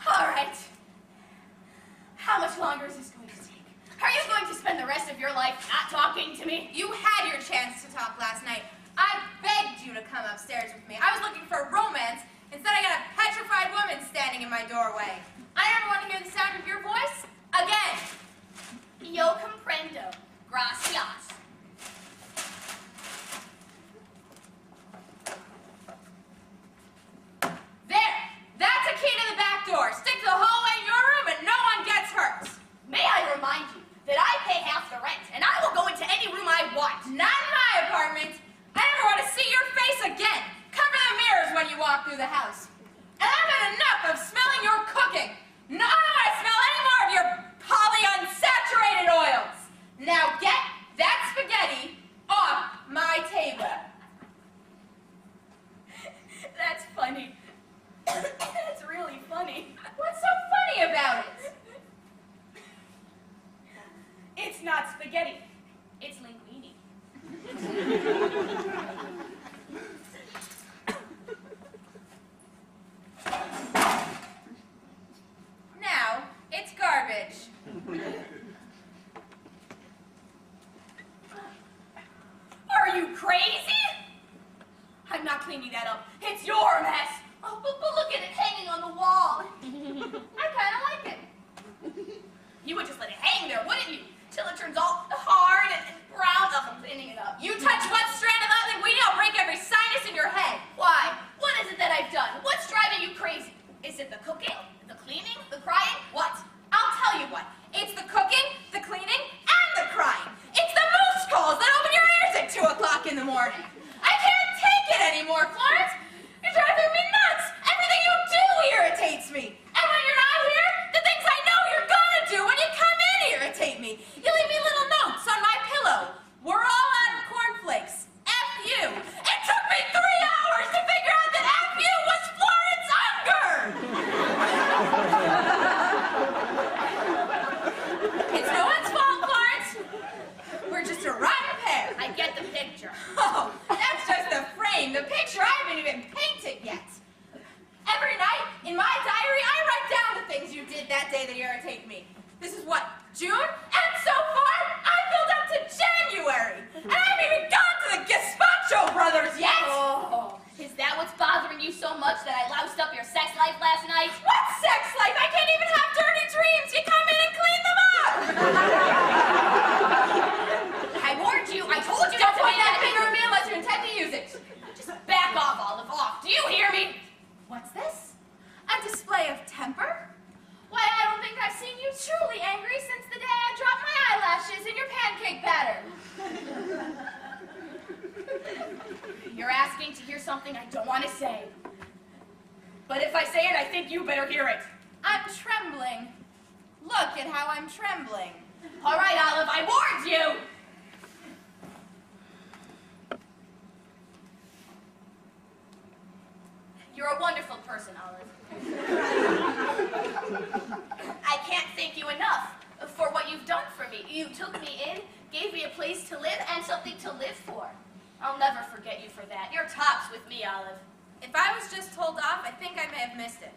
All right. How much longer is this going to take? Are you going to spend the rest of your life not talking to me? You had your chance to talk last night. I begged you to come upstairs with me. I was looking for romance. Instead, I got a petrified woman standing in my doorway. I never want to hear the sound of your voice again. Yo comprendo. Gracias. There! That's a key to the back door. Stick to the hallway in your room and no one gets hurt. May I remind you that I pay half the rent, and I will go into any room I want. Not in my apartment. I never want to see your face again. Cover the mirrors when you walk through the house. And I've had enough of smelling your cooking. not spaghetti. It's linguine. Now, it's garbage. Are you crazy? I'm not cleaning that up. It's your mess. Oh, but look at it hanging on the wall. I kind of like it. You would just let it hang there, wouldn't you? Till it turns all hard and brown. Oh, I'm cleaning it up. You touch one strand of that linguine, I'll break every sinus in your head. Why? What is it that I've done? What's driving you crazy? Is it the cooking, the cleaning, the crying? What? I'll tell you what. It's the cooking, the cleaning, and the crying. It's the moose calls that open your ears at 2 o'clock in the morning. I can't take it anymore, Florence. You're driving me nuts. Everything you do irritates me. And when you're not here, the things I know you're gonna do when you come in irritate me. You leave me little notes on my pillow. We're all out of cornflakes. F you. It took me 3 hours to figure out that F you was Florence Unger. It's no one's fault, Florence. We're just a rotten pair. I get the picture. Oh, that's just the frame. The picture I haven't even painted yet. Every night, in my diary, I write down the things you did that day that irritate me. This is what, June? And so far, I filled up to January. And I haven't even gone to the Gazpacho brothers yet. Oh, is that what's bothering you so much that I loused up your sex life last night? What sex life? I can't even have dirty dreams. You come in and clean them up. I warned you. I told you Don't not to point make that that finger at me unless you intend to use it. Just back off, Olive, off. Do you hear me? What's this? A display of temper? Why, I don't think I've seen you truly angry since the day I dropped my eyelashes in your pancake batter. You're asking to hear something I don't want to say. But if I say it, I think you better hear it. I'm trembling. Look at how I'm trembling. All right, Olive, I warned you. You're a wonderful person, Olive. I can't thank you enough for what you've done for me. You took me in, gave me a place to live, and something to live for. I'll never forget you for that. You're tops with me, Olive. If I was just told off, I think I may have missed it.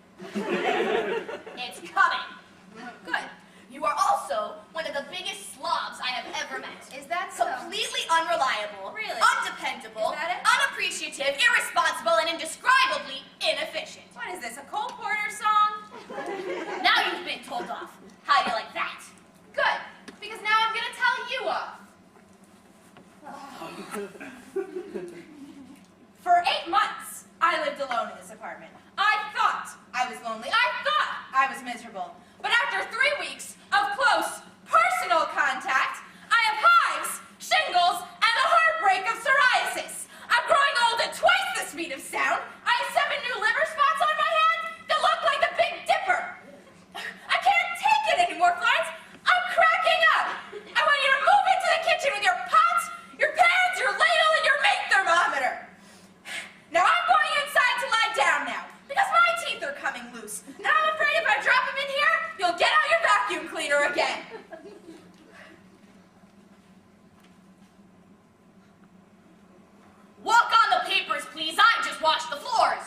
It's coming. Good. You are also one of the biggest slobs I have ever met. Is that so? Completely unreliable, Really? undependable, Is that it? unappreciative, irresponsible, and indescribably inefficient. What is this, a Cole Porter song? Now you've been told off. How do you like that? Good, because now I'm gonna tell you off. For 8 months, I lived alone in this apartment. I thought I was lonely. I thought I was miserable. But after 3 weeks of close personal contact, I have hives, shingles, and the heartbreak of psoriasis. I'm growing old at twice the speed of sound. I have 7 new liver spots on my hand that look like the Big Dipper. I can't take it anymore, Florence. I'm cracking up. I want you to move into the kitchen with your pots, your pans, your ladle, and your meat thermometer. Now I'm going inside to lie down now, because my teeth are coming loose. And I'm afraid if I drop them in here, you'll get out your vacuum cleaner again. Walk on the papers, please. I just washed the floors.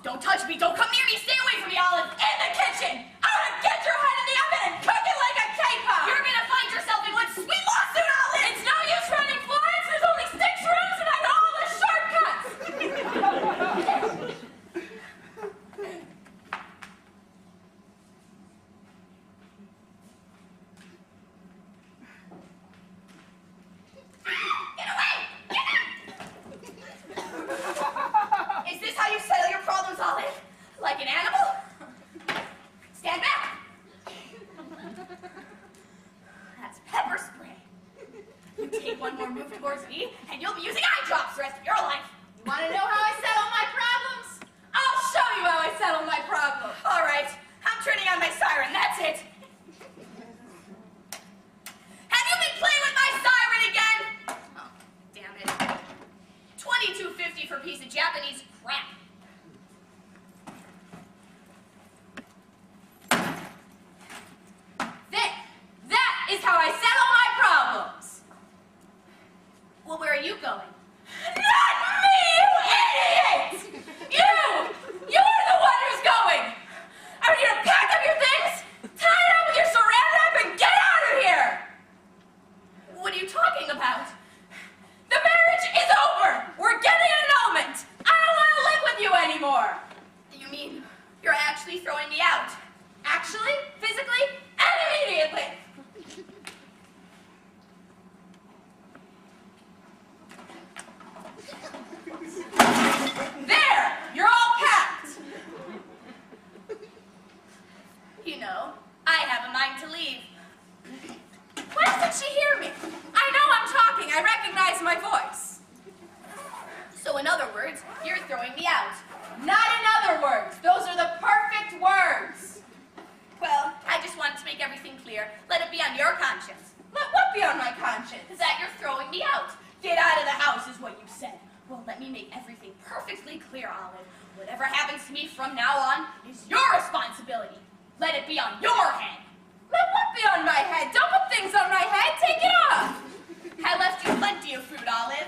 Don't touch me. Don't come near me. Stay away from me, Olive. In the kitchen! I want to get your head in the oven and cook it like a K-pop! You're gonna find yourself in one sweet lawsuit, Olive. It's no use running, Florence! There's only 6 rooms and I know all the shortcuts! Get away! Get out! Is this how you settle your problems, Olive? Like an animal? Stand back! That's pepper spray. You take one more move towards me, and you'll be using eye drops the rest of your life. You wanna know how I settle my problems? I'll show you how I settle my problem. All right, I'm turning on my siren. That's it. Have you been playing with my siren again? Oh, damn it. $22.50 for a piece of Japanese crap. You know, I have a mind to leave. Why doesn't she hear me? I know I'm talking. I recognize my voice. So in other words, you're throwing me out. Not in other words. Those are the perfect words. Well, I just wanted to make everything clear. Let it be on your conscience. Let what be on my conscience? That you're throwing me out. Get out of the house is what you said. Well, let me make everything perfectly clear, Olive. Whatever happens to me from now on is your responsibility. Let it be on your head. Let what be on my head? Don't put things on my head. Take it off. I left you plenty of food, Olive.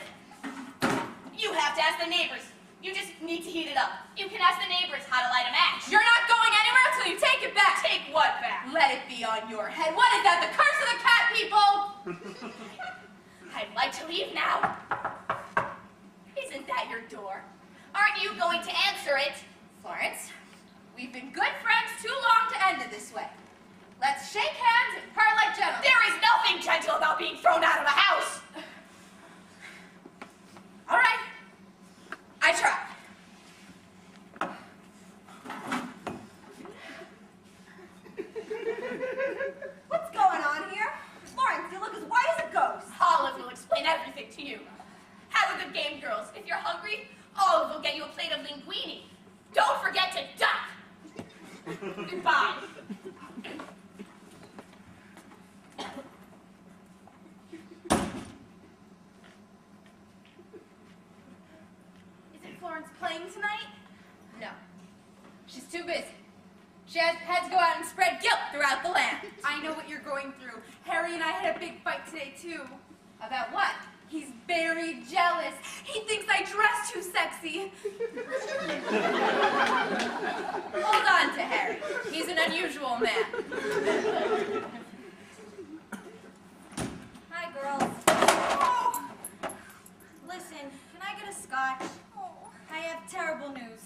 You have to ask the neighbors. You just need to heat it up. You can ask the neighbors how to light a match. You're not going anywhere until you take it back. Take what back? Let it be on your head. What is that? The curse of the cat, people? I'd like to leave now. Isn't that your door? Aren't you going to answer it? Florence, we've been good friends too long to end it this way. Let's shake hands and part like gentlemen. There is nothing gentle about being thrown out of the house. All right. I tried. What's going on here? Florence, you look as white as a ghost. Olive will explain everything to you. Have a good game, girls. If you're hungry, Olive will get you a plate of linguine. Don't forget to duck. Goodbye. Isn't Florence playing tonight? No. She's too busy. She had to go out and spread guilt throughout the land. I know what you're going through. Harry and I had a big fight today, too. About what? He's very jealous. He thinks I dress too sexy. Hold on to Harry. He's an unusual man. Hi, girls. Oh. Listen, can I get a scotch? I have terrible news.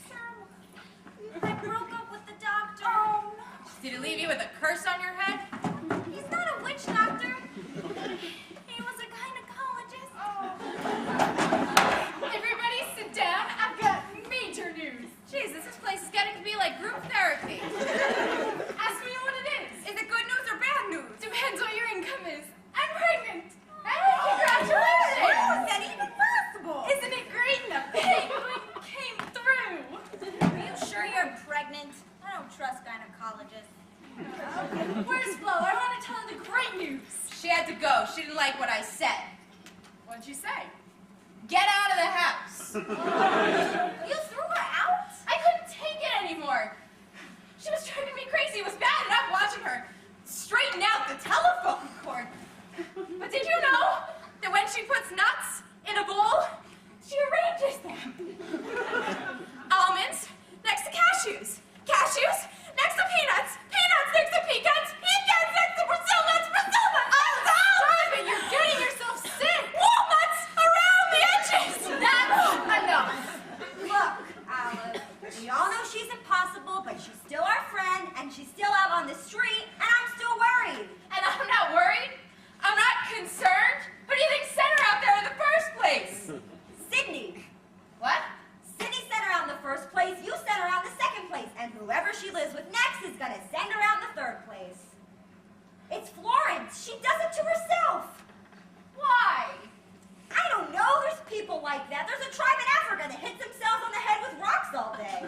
I broke up with the doctor. Did he leave you with a curse on your head? He's not a witch doctor. He was a gynecologist. Everybody sit down. I've got major news. Jesus, this place is getting to be like group therapy. Ask me what it is. Is it good news or bad news? Depends what your income is. I'm pregnant. Hey, congratulations. How is that even possible? Isn't it great? And the penguin came through. Are you sure you're pregnant? I don't trust gynecologists. Where's Flo? I want to tell her the great news. She had to go. She didn't like what I said. What'd you say? Get out of the house. You threw her out? I couldn't take it anymore. She was driving me crazy. It was bad enough watching her straighten out the telephone cord. But did you know that when she puts nuts in a bowl, she arranges them? Almonds next to cashews. Cashews next to peanuts. Peanuts next to pecans. Pecans next to Brazil nuts. Brazil nuts. Oh, stop it. You're getting yourself sick. Walnuts around the edges. That's enough. Look, Olive, we all know she's impossible, but she's still our friend, and she's still out on the street, and I'm still worried. And I'm not worried. I'm not concerned. Who do you think sent her out there in the first place? Sydney. What? Sydney sent her out in the first place, you sent her out in the second place, and whoever she lives with next is gonna send her out in the third place. It's Florence. She does it to herself. Why? I don't know. There's people like that. There's a tribe in Africa that hits themselves on the head with rocks all day.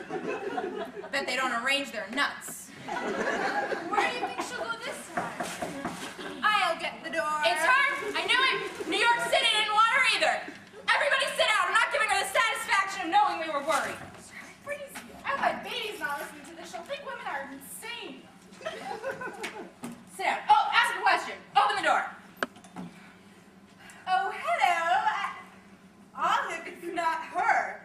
I bet they don't arrange their nuts. Where do you think she'll go this time? I'll get the door. It's her. I knew it. New York City didn't want her either. Everybody sit down. I'm not giving her the satisfaction of knowing we were worried. Crazy. I bet baby's not listening to this. She'll think women are insane. Sit down. Oh, ask a question. Open the door. Oh, hello. Olive, it's not her.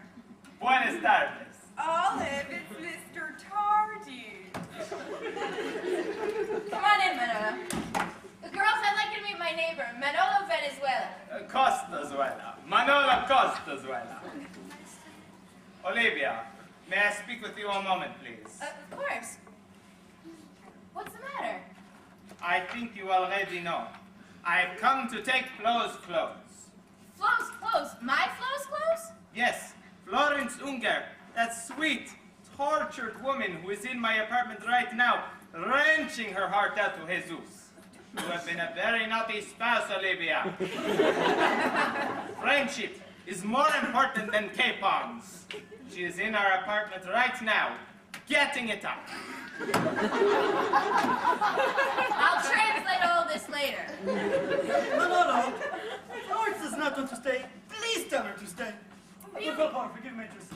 Buenas tardes. Olive, it's Mr. Tardy. Come on in, Manolo. Girls, I'd like you to meet my neighbor, Manolo Venezuela. Costazuela. Manolo Costazuela. Olivia, may I speak with you a moment, please? Of course. What's the matter? I think you already know. I've come to take Flo's clothes. Flo's clothes? My Flo's clothes? Yes, Florence Unger, that sweet, tortured woman who is in my apartment right now, wrenching her heart out to Jesus. You have been a very naughty spouse, Olivia. Friendship is more important than capons. She is in our apartment right now, getting it up. I'll translate all this later. No. Florence does not want to stay. Please tell her to stay. Really? Papa, forgive me, just.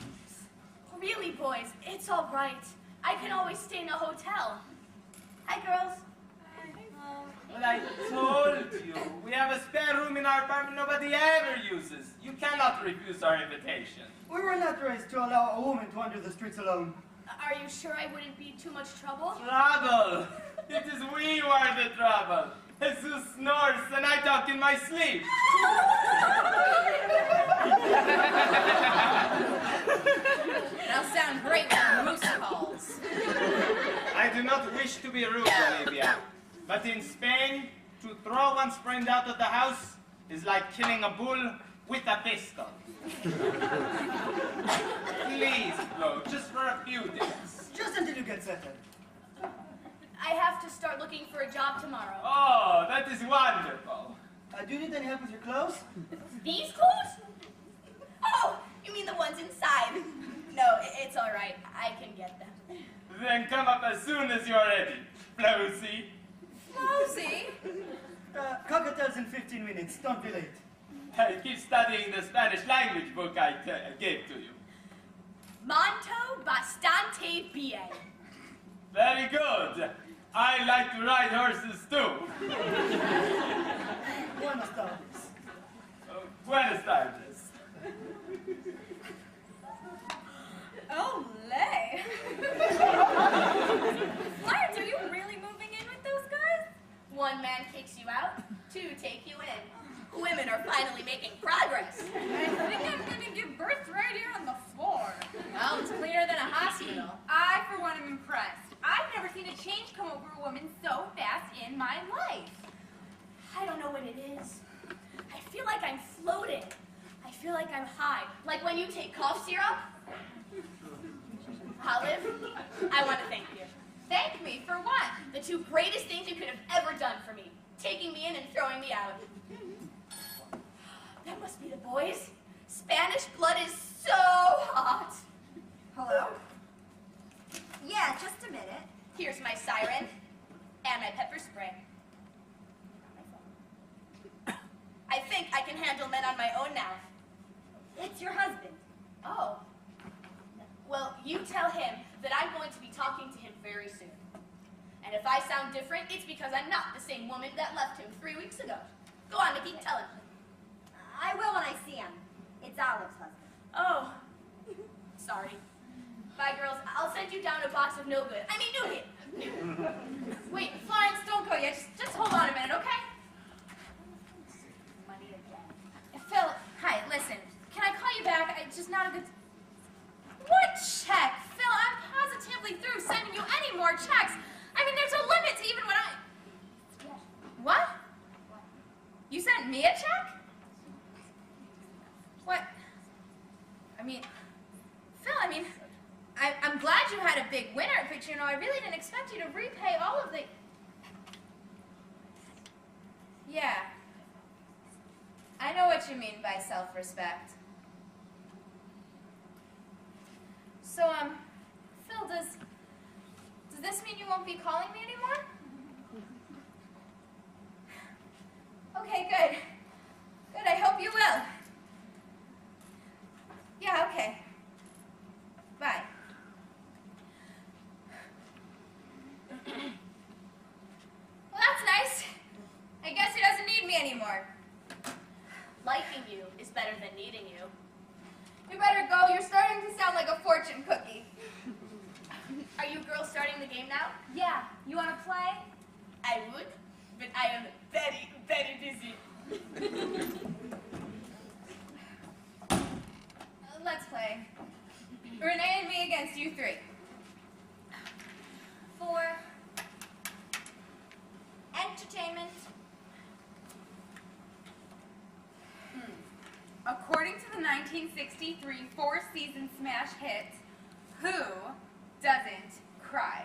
Really, boys, it's all right. I can always stay in a hotel. Hi, girls. Well, I told you, we have a spare room in our apartment nobody ever uses. You cannot refuse our invitation. We were not raised to allow a woman to wander the streets alone. Are you sure I wouldn't be too much trouble? Trouble! It is we who are the trouble. Jesus snores and I talk in my sleep. That'll sound great when Moose calls. I do not wish to be rude, Olivia, but in Spain, to throw one's friend out of the house is like killing a bull with a pistol. Please, Flo, just for a few days. Just until you get settled. I have to start looking for a job tomorrow. Oh, that is wonderful. Do you need any help with your clothes? These clothes? Oh, you mean the ones inside? No, it's all right. I can get them. Then come up as soon as you're ready, Flossie. Flossie? Cocktails in 15 minutes. Don't be late. I keep studying the Spanish language book I gave to you. Monto bastante bien. Very good. I like to ride horses too. Buenos tardes. Buenas tardes. Olé! Florence, are you really moving in with those guys? One man kicks you out, two take you in. Women are finally making progress. I think I'm gonna give birth right here on the floor. Well, it's cleaner than a hospital. I, for one, am impressed. I've never seen a change come over a woman so fast in my life. I don't know what it is. I feel like I'm floating. I feel like I'm high. Like when you take cough syrup. Olive, I want to thank you. Thank me for what? The two greatest things you could have ever done for me. Taking me in and throwing me out. That must be the boys. Spanish blood is so hot. Hello? Yeah, just a minute. Here's my siren and my pepper spray. I think I can handle men on my own now. It's your husband. Oh. Well, you tell him that I'm going to be talking to him very soon. And if I sound different, it's because I'm not the same woman that left him 3 weeks ago. Go on, Nikki, tell him. I will when I see him. It's Olive's husband. Oh. Sorry. Bye, girls. I'll send you down a box of no good. I mean, nougat. Wait, Florence, don't go yet. Just hold on a minute, okay? Money again. Phil, hi, listen. Can I call you back? It's just not a good... What check? Phil, I'm positively through sending you any more checks. I mean, there's a limit to even when I... What? You sent me a check? What? I mean, Phil, I'm glad you had a big winner, but you know, I really didn't expect you to repay all of the... Yeah. I know what you mean by self-respect. So, Phil, does this mean you won't be calling me anymore? Okay, good. Good, I hope you will. Yeah, okay. Bye. Well, that's nice. I guess he doesn't need me anymore. Liking you is better than needing you. You better go. You're starting to sound like a fortune cookie. Are you girls starting the game now? Yeah. You want to play? I would, but I am very, very busy. Let's play. Renee and me against you three. 4. Entertainment. According to the 1963 four-season smash hit, Who Doesn't Cry?